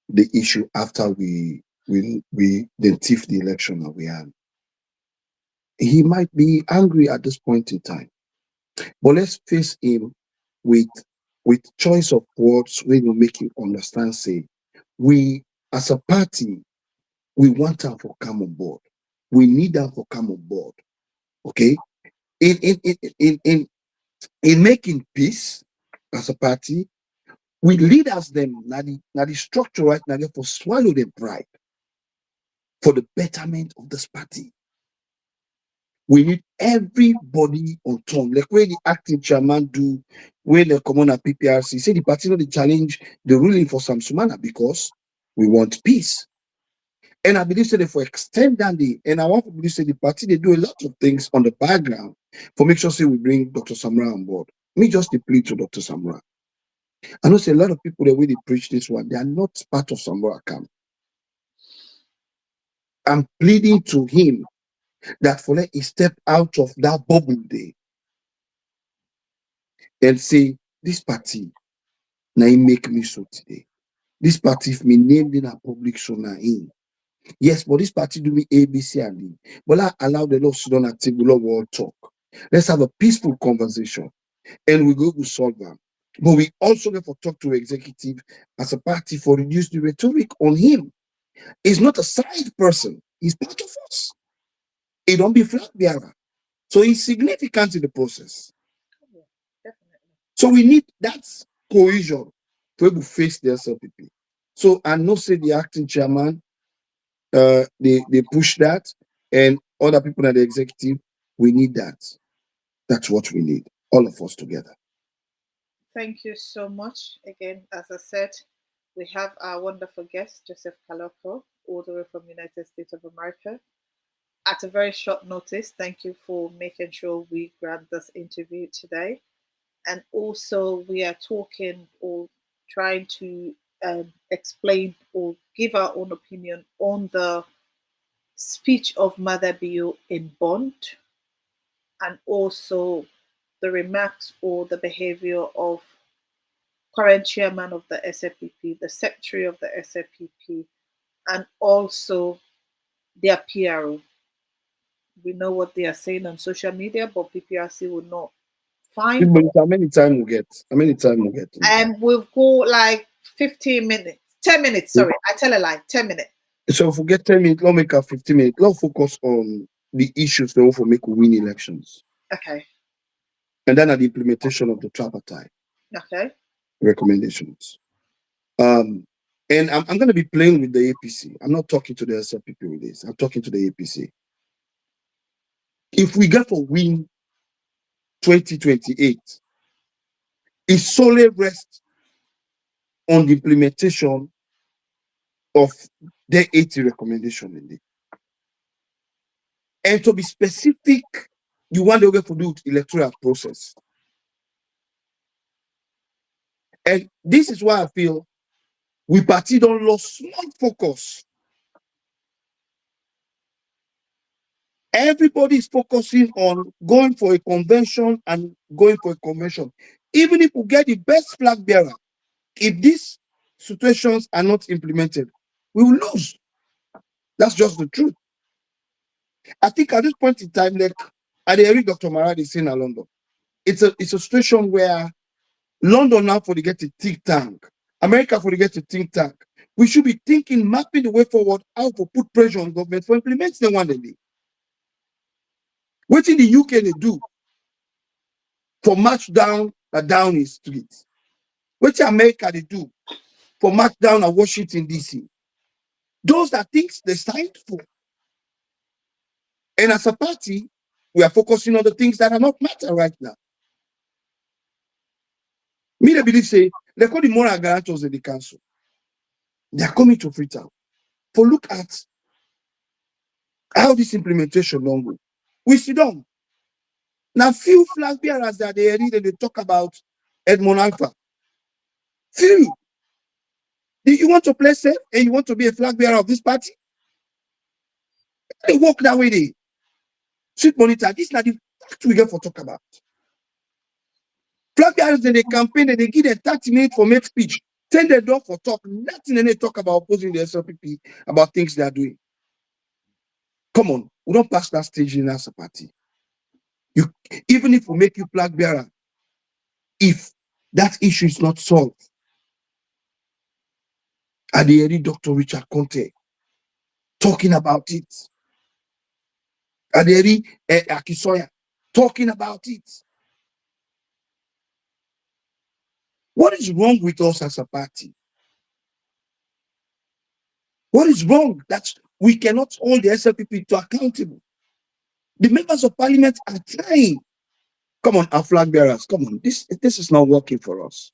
the issue after we then thief the election that we had. He might be angry at this point in time, but let's face him with choice of words when you make him understand. Say, we as a party, we want them to come on board. We need them to come on board. Okay, in making peace as a party, we leaders them now the structure right now for swallow the pride for the betterment of this party. We need everybody on top. Like when the acting chairman do, when the common at PPRC say the party not the challenge the ruling for some sumana because we want peace. And I believe that for extend that day, and I want to believe that the party they do a lot of things on the background for make sure say we bring Dr. Samra on board. Me just the plea to Dr. Samra. I know say a lot of people the way they preach this one, they are not part of Samra camp. I'm pleading to him that for let he step out of that bubble day and say, this party, now he make me so today. This party, if me named in a public show now in. Yes, but this party do me A, B, C, and D. But I allow the Lord sit on a table of world talk. Let's have a peaceful conversation and we go to solve them. But we also have to talk to executive as a party for reduce the rhetoric on him. He's not a side person. He's part of us. He don't be flag bearer. So he's significant in the process. Yeah, definitely. So we need that cohesion to able to face the SLPP. So I know say the acting chairman, they push that, and other people at the executive, we need that. That's what we need, all of us together. Thank you so much. Again, as I said, we have our wonderful guest, Jpseph Kalokoh, all the way from United States of America. at a very short notice. Thank you for making sure we grab this interview today. And also, we are talking or trying to explain or give our own opinion on the speech of Mother Bio in Bond, and also the remarks or the behavior of current chairman of the SFPP, the secretary of the SFPP, and also their PRO. We know what they are saying on social media, but PPRC will not find. How many time we get? How many time we get? And we'll go like 15 minutes, 10 minutes. Sorry, I tell a lie, 10 minutes. So if we get 10 minutes, let's make a 15 minutes. Let's focus on the issues that will make win elections. Okay. And then at the implementation of the tripartite recommendations. And I'm going to be playing with the APC. I'm not talking to the SLPP with this. I'm talking to the APC. If we get to win 2028, it solely rests on the implementation of the 80 recommendation indeed. And to be specific, you want the way to do electoral process. And this is why I feel we party don't lose small focus. Everybody is focusing on going for a convention and going for a convention. Even if we get the best flag bearer, if these situations are not implemented, we will lose. That's just the truth. I think at this point in time, like I read Dr. Maradi saying in London, it's a situation where London now for to get a think tank, America for to get a think tank. We should be thinking, mapping the way forward, how to put pressure on government for implementing the one they need. What in the UK they do for march down a Downing Street? What in America they do for march down at Washington DC? Those are things they signed for. And as a party, we are focusing on the things that are not matter right now. Me, they believe say they call the moral guarantors in the council. They are coming to Freetown for look at how this implementation don't go. We sit down. Now, few flag bearers that they read and they talk about Edmond Alpha. Few. Do you want to play safe and you want to be a flag bearer of this party? They walk that way. They sweet monitor. This is not the fact we get for talk about. Flag bearers in the campaign and they give them 30 minutes for make speech. Tell the door for talk. Nothing and they talk about opposing the SLPP about things they are doing. Come on, we don't pass that stage in as a party. Even if we make you flag bearer, if that issue is not solved, and the heard Dr. Richard Conte talking about it, and the heard Akisoya talking about it. What is wrong with us as a party? What is wrong that we cannot hold the SLPP to accountable? The members of parliament are trying. Come on, our flag bearers, come on. This is not working for us.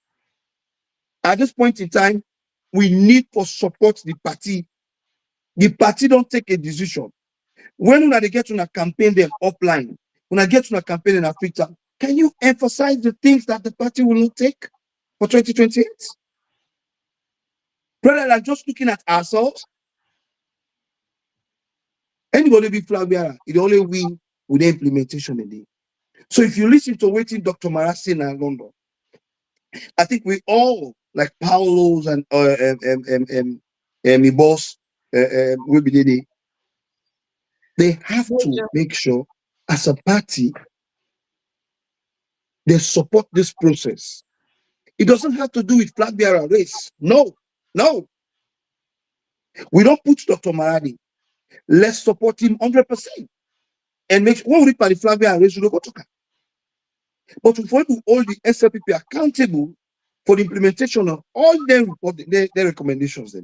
At this point in time, we need to support the party. The party don't take a decision. When they get on a campaign, them offline. When I get on a campaign in Africa, can you emphasize the things that the party will not take for 2028? Rather than just looking at ourselves, anybody be flag bearer, it only win with the implementation in it. So if you listen to what Dr. Marasi in London, I think we all, like Paulo's and my boss, we be they have to make sure as a party they support this process. It doesn't have to do with flag bearer race. No. We don't put Dr. Maradi. Let's support him 100%. And make sure when we read the flag bearer race, we don't go to her. But we want to hold the SLPP accountable for the implementation of all their recommendations.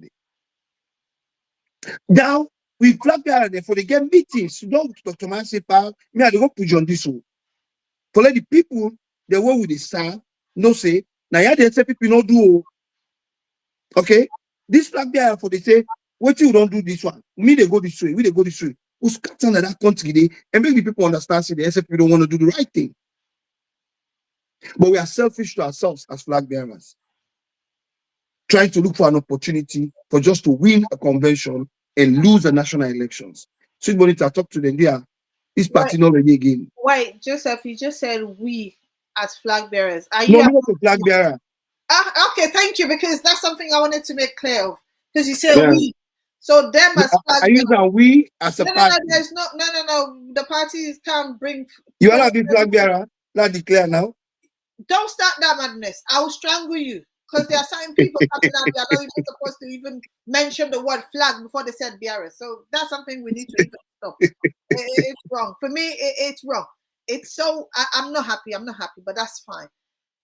Now, we flag bearer there for the get meetings. You don't Dr. Maradi say, me, I don't go put you on this one. For let the people, the way with the serve, no say, now yeah, the SLPP no do. Okay? This flag bearer for they say, what you don't do this one? Me, they go this way, we they go this way. who scatter that country day and make the people understand say the SFP don't want to do the right thing. But we are selfish to ourselves as flag bearers, trying to look for an opportunity for just to win a convention and lose the national elections. Sweet Bonita, talk to them. Yeah, this party not ready again. Wait, Joseph, you just said we as flag bearers. Are No, you? I'm not a flag bearer. Okay, thank you, because that's something I wanted to make clear of. Because you said Yeah. we, so them as flag I use bearers. that we as a No, party. there's no. The parties can't bring. You are not a flag bearer. Not declare now. Don't start that madness. I will strangle you, because there are certain people coming up. They are not even supposed to even mention the word flag before they said bearer. So that's something we need to even stop. It's wrong for me. It's wrong. It's so. I'm not happy. I'm not happy, but that's fine.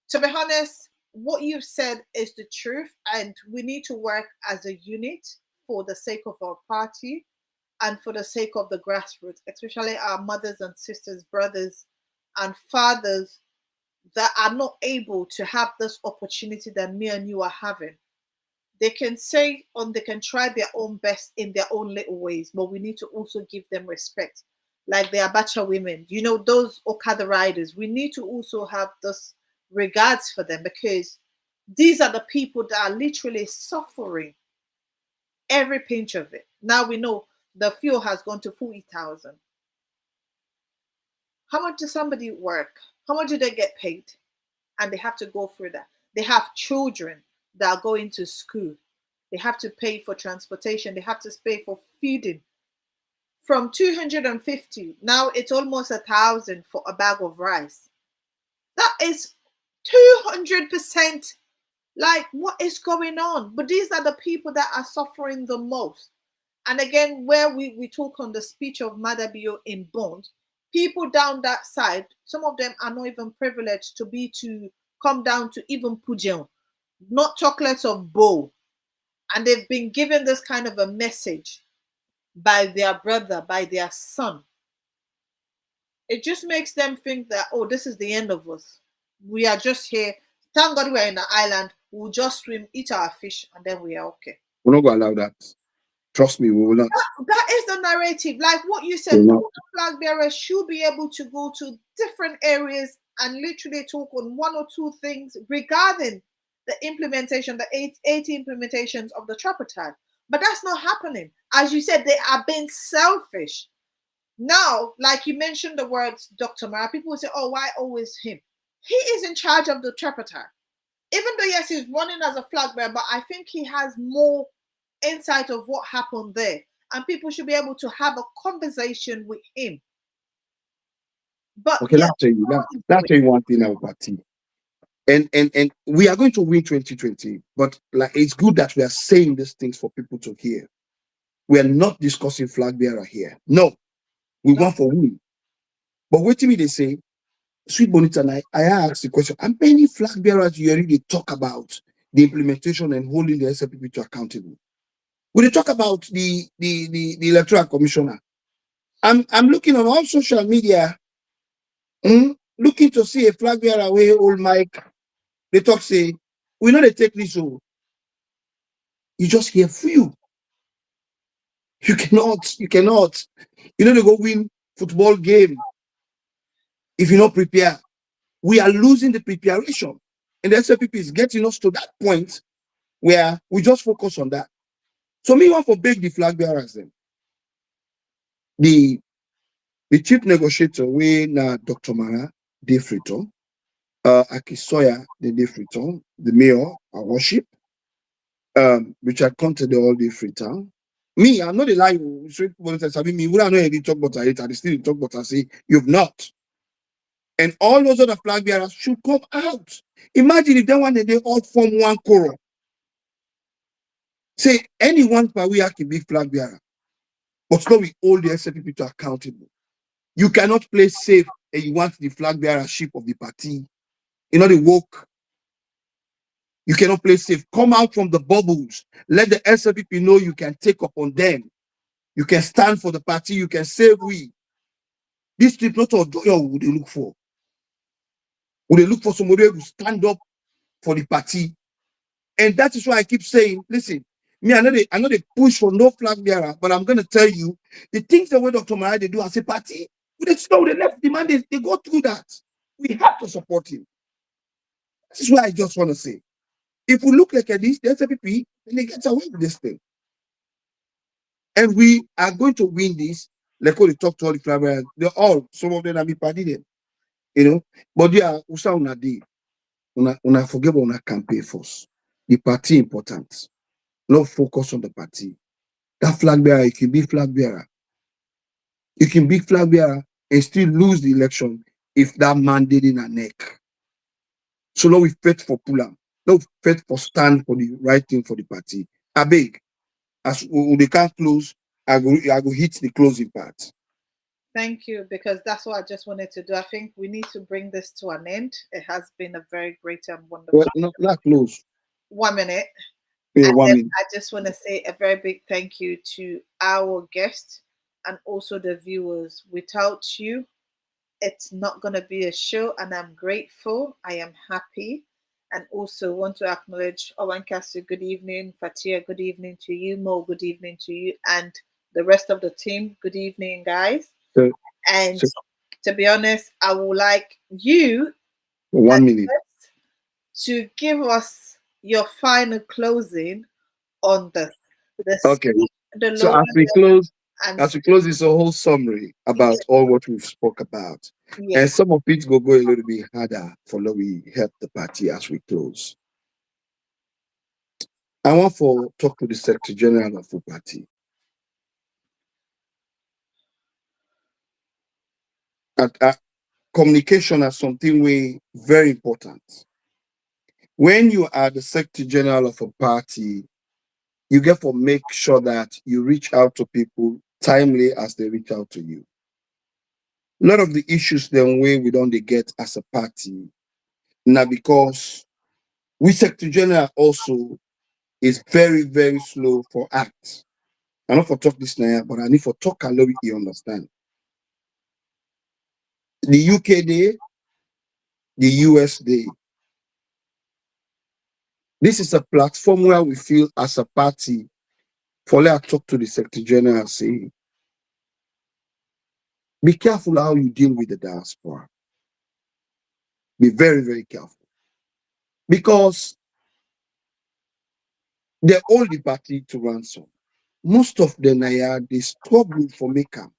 To be honest, what you've said is the truth, and we need to work as a unit for the sake of our party and for the sake of the grassroots, especially our mothers and sisters, brothers and fathers that are not able to have this opportunity that me and you are having. They can say they can try their own best in their own little ways, but we need to also give them respect. Like the Abacha women, those Okada riders, we need to also have this regards for them, because these are the people that are literally suffering every pinch of it. Now we know the fuel has gone to 40,000. How much does somebody work? How much do they get paid? And they have to go through that. They have children that are going to school. They have to pay for transportation. They have to pay for feeding. From 250, now it's almost 1,000 for a bag of rice. That is 200%. Like, what is going on? But these are the people that are suffering the most. And again, where we talk on the speech of Maada in Bond, people down that side, some of them are not even privileged to come down to even Pujan, not chocolates of bowl. And they've been given this kind of a message by their brother, by their son. It just makes them think that, oh, this is the end of us. We are just here. Thank God we're in an island. We'll just swim, eat our fish, and then we are okay. We're not going to allow that. Trust me, we will not. That is the narrative. Like what you said, flag bearers should be able to go to different areas and literally talk on one or two things regarding the implementation, the 80 implementations of the tripartite. But that's not happening. As you said, they are being selfish. Now, like you mentioned the words Dr. Mara, people will say, oh, why always him? He is in charge of the tripartite. Even though, yes, he's running as a flag bearer, but I think he has more insight of what happened there. And people should be able to have a conversation with him. But okay, yeah, that's one thing about party. And we are going to win 2020, but like it's good that we are saying these things for people to hear. We are not discussing flag bearer here. No, we want for win. But wait till me, they say, Sweet Bonita, and I asked the question, how many flag bearers you already talk about the implementation and holding the SLPP to accountable? When they talk about the electoral commissioner, I'm looking on all social media, looking to see a flag bearer away, old Mike. They talk, say, we know they take this over. You just hear few. You cannot. You know, they go win football game if you not prepare. We are losing the preparation. And the SLPP is getting us to that point where we just focus on that. So me want to beg the flag bearers then. The chief negotiator, we na Dr. Mara, de Friton, Akisoya, de Friton, the mayor, our worship, Richard Conte, the all de Friton. Me, I'm not a lie. Me, we are not really talk about it. I still talk about I say you've not. And all those other flag bearers should come out. Imagine if they want they all form one choral. Say anyone per we can be flag bearer, but so we hold the SLPP to accountable. You cannot play safe and you want the flag bearership of the party. You know the work. You cannot play safe. Come out from the bubbles. Let the SLPP know you can take up on them. You can stand for the party. You can save we. This trip not all would they look for. Would they look for somebody who stand up for the party? And that is why I keep saying, listen, Me, I know they push for no flag bearer, but I'm gonna tell you the things that way Dr. Maada they do as a party. They slow, they left the mandate, they go through that. We have to support him. This is what I just want to say. If we look like at this, the SFP, then they get away with this thing. And we are going to win this. Like when they talk to all the flag bearers, they're all, some of them are be party them. You know, but yeah, usa una day, una forget about una campaign force. The party important. Not focus on the party. That flag bearer, you can be flag bearer. You can be flag bearer and still lose the election if that mandate in a neck. So now we fight for Pulam. Now we fight for stand for the right thing for the party. I beg, as they can't close, I go hit the closing part. Thank you, because that's what I just wanted to do. I think we need to bring this to an end. It has been a very great and wonderful. Well, not close. 1 minute. Yeah, 1 minute. I just want to say a very big thank you to our guests and also the viewers. Without you, it's not going to be a show, and I'm grateful. I am happy. And also want to acknowledge OrWanKasu, good evening. Fattia, good evening to you. Mo, good evening to you. And the rest of the team, good evening, guys. And to be honest, I would like you 1 minute to give us your final closing on the okay. the So lower as we close this a whole summary about all what we've spoke about. yes. And some of it will go a little bit harder for we help the party as we close. I want to talk to the Secretary General of the party. Communication is something very important. When you are the Secretary General of a party, you get to make sure that you reach out to people timely as they reach out to you. A lot of the issues then we don't get as a party now because we Secretary General also is very, very slow for act. I not for talk this now, but I need for talk a little bit you understand. The UK day, the US day. This is a platform where we feel as a party for let us talk to the Secretary General and say, be careful how you deal with the diaspora. Be very, very careful. Because they hold the party to ransom. Most of them they struggle for makeup.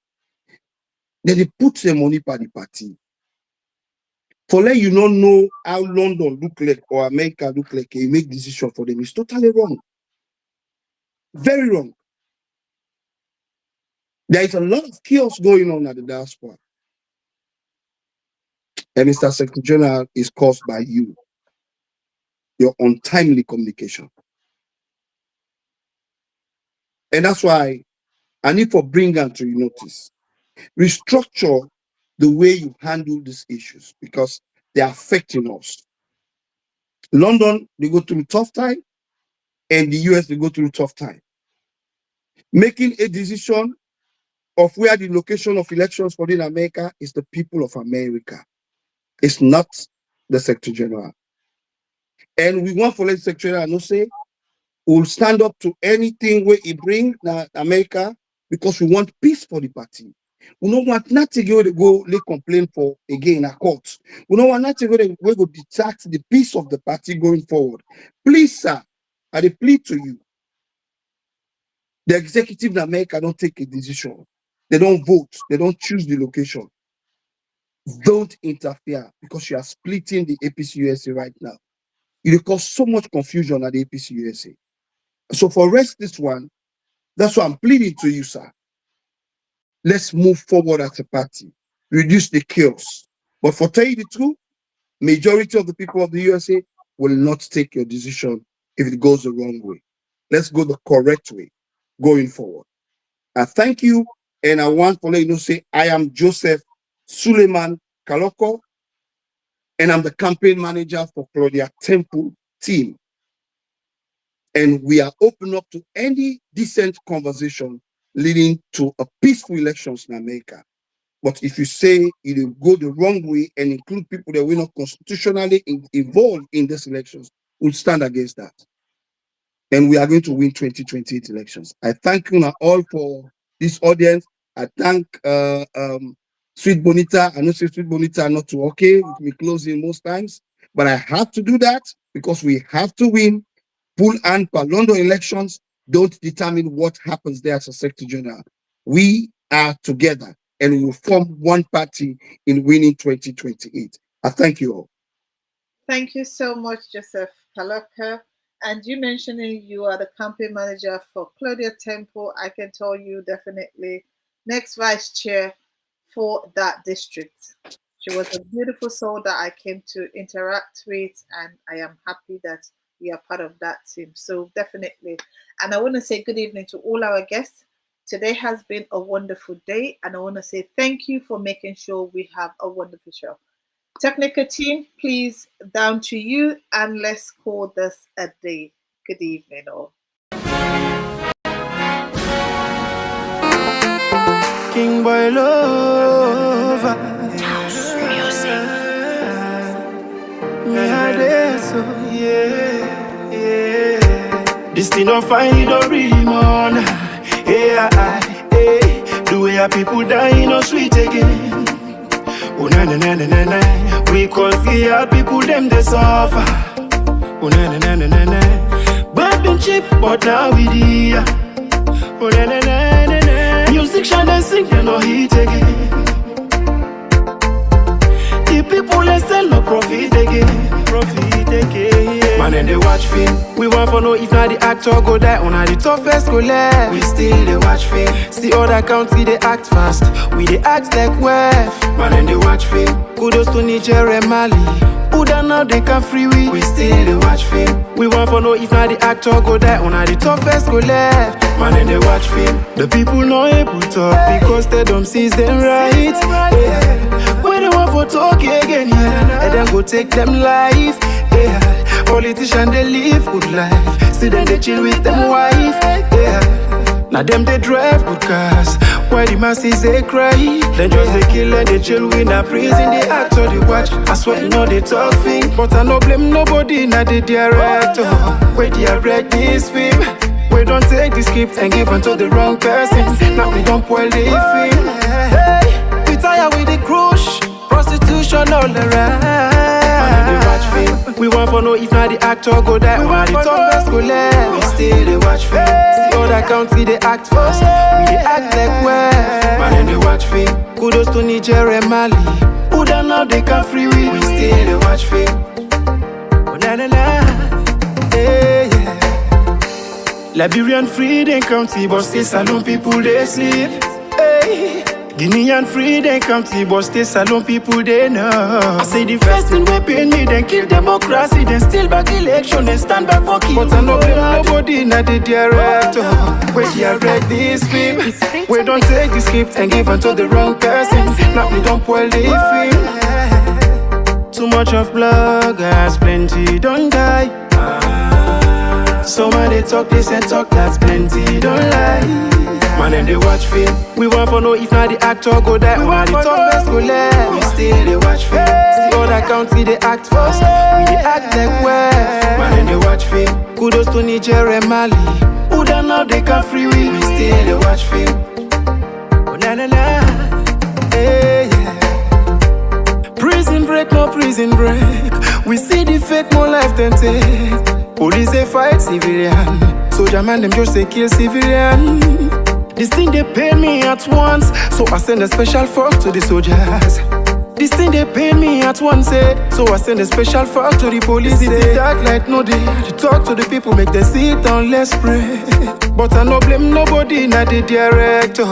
Then they put their money by the party. For let you not know how London look like or America look like, you make decision for them. It's totally wrong. Very wrong. There is a lot of chaos going on at the diaspora. And Mr. Secretary General is caused by you. Your untimely communication. And that's why I need for bring them to your notice. Restructure the way you handle these issues because they're affecting us. London, they go through a tough time, and the US, they go through a tough time. Making a decision of where the location of elections for in America is the people of America. It's not the Secretary General. And we want for the Secretary General to say, we'll stand up to anything where he bring America because we want peace for the party. We don't want nothing to go lay complaint for again a court. We don't want nothing to go detract the peace of the party going forward. Please, sir, I plead to you. The executive in America don't take a decision. They don't vote. They don't choose the location. Don't interfere because you are splitting the APC USA right now. It will cause so much confusion at the APC USA. So for rest this one, that's why I'm pleading to you, sir. Let's move forward as a party, reduce the chaos. But for tell you the truth, majority of the people of the USA will not take your decision if it goes the wrong way. Let's go the correct way going forward. I thank you, and I want to let you know, say, I am Jpseph Kalokoh, and I'm the campaign manager for Claudia Temple team. And we are open up to any decent conversation leading to a peaceful elections in America. But if you say you go the wrong way and include people that were not constitutionally involved in these elections, we'll stand against that. and we are going to win 2028 elections. I thank you all for this audience. I thank Sweet Bonita. I know Sweet Bonita are not too okay with me closing most times, but I have to do that because we have to win. Pool and London elections don't determine what happens there as a Secretary General. We are together and we will form one party in winning 2028. I thank you all. Thank you so much, Jpseph Kalokoh. And you mentioning you are the campaign manager for Claudia Temple. I can tell you definitely next vice chair for that district. She was a beautiful soul that I came to interact with, and I am happy that we are part of that team. So definitely. And I want to say good evening to all our guests. Today has been a wonderful day, and I want to say thank you for making sure we have a wonderful show. Technical team, please, down to you, and let's call this a day. Good evening, all. King boy lover, Maada, so yeah. This thing don't find it don't really mourn. The way our people die, no sweet again. Oh na na na na na. We call fear people them they suffer. Oh na na na na na. But been cheap, but now we dear. Oh na na na na na. Music shine and sing, they no hit again. The people they sell no profit again. Profit again. Man and they watch film. We want to know if not the actor go die on the toughest go left. We still they watch film. See other county they act fast. We they act like wealth. Man and they watch film. Kudos to Niger and Mali. Who done now they can free we still they watch film. We want to know if not the actor go die on the toughest go left. Man and they watch film. The people not able to talk because they don't see them right. Yeah. When they want for talk again, yeah, and then go take them life. Yeah. Politicians they live good life. See them they chill with them wife. Yeah. Now them they drive good cars. Why the masses they cry? Then just they kill and they chill in a prison. They act or they watch. I swear you know they talk thing. But I no blame nobody. Now the director where they direct this film. We don't take the script and give it to the wrong person. Now we don't spoil the film. Hey, we tired with the crush. Prostitution all around. They watch film. We want to know if not the actor go die or the toughest go left. We still they watch film. See other county they act fast. We they act like wealth. Man and they watch film. Kudos to Niger and Mali. Who done now they can free we still they watch film. Oh na na na. Hey, yeah. Liberian Freedom County, but still Salon people they sleep. Hey. Guinean Freedom County, but still Salon people they know. I say the first thing we pay me, then kill democracy, then still back election, then stand back for kill. But I know nobody not the director. We direct this film. We don't take the script and give it to the wrong person. Now we don't spoil the film. Too much of bloggers, plenty don't die. Some of they talk this and talk that's plenty don't lie. Man and they watch film. We want to know if not the actor go die or the toughest go left. We still they watch film. See other county they act fast. We they act like wealth. Man and they watch film. Kudos to Niger and Mali. Who done now they can free we still they watch film. Oh na na na. Hey, yeah. Prison break, no prison break. We see the fake more life than take. Police they fight civilian. Soldier man them just they kill civilian. This thing they pay me at once, so I send a special fork to the soldiers. This thing they pay me at once, so I send a special fork to the police. It's dark light, no day. To talk to the people, make them sit down, let's pray. But I no blame nobody, not the director.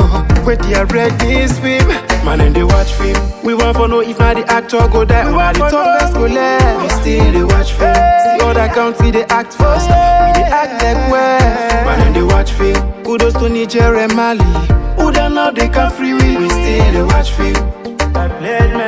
Where direct this film. Man and they watch film. We want to know if not the actor go die or the toughest go left. We still they watch film. See other county they act fast. We they act like wealth. Man and they watch film. Kudos to Niger and Mali. Who done now they can free we still they watch film. I played my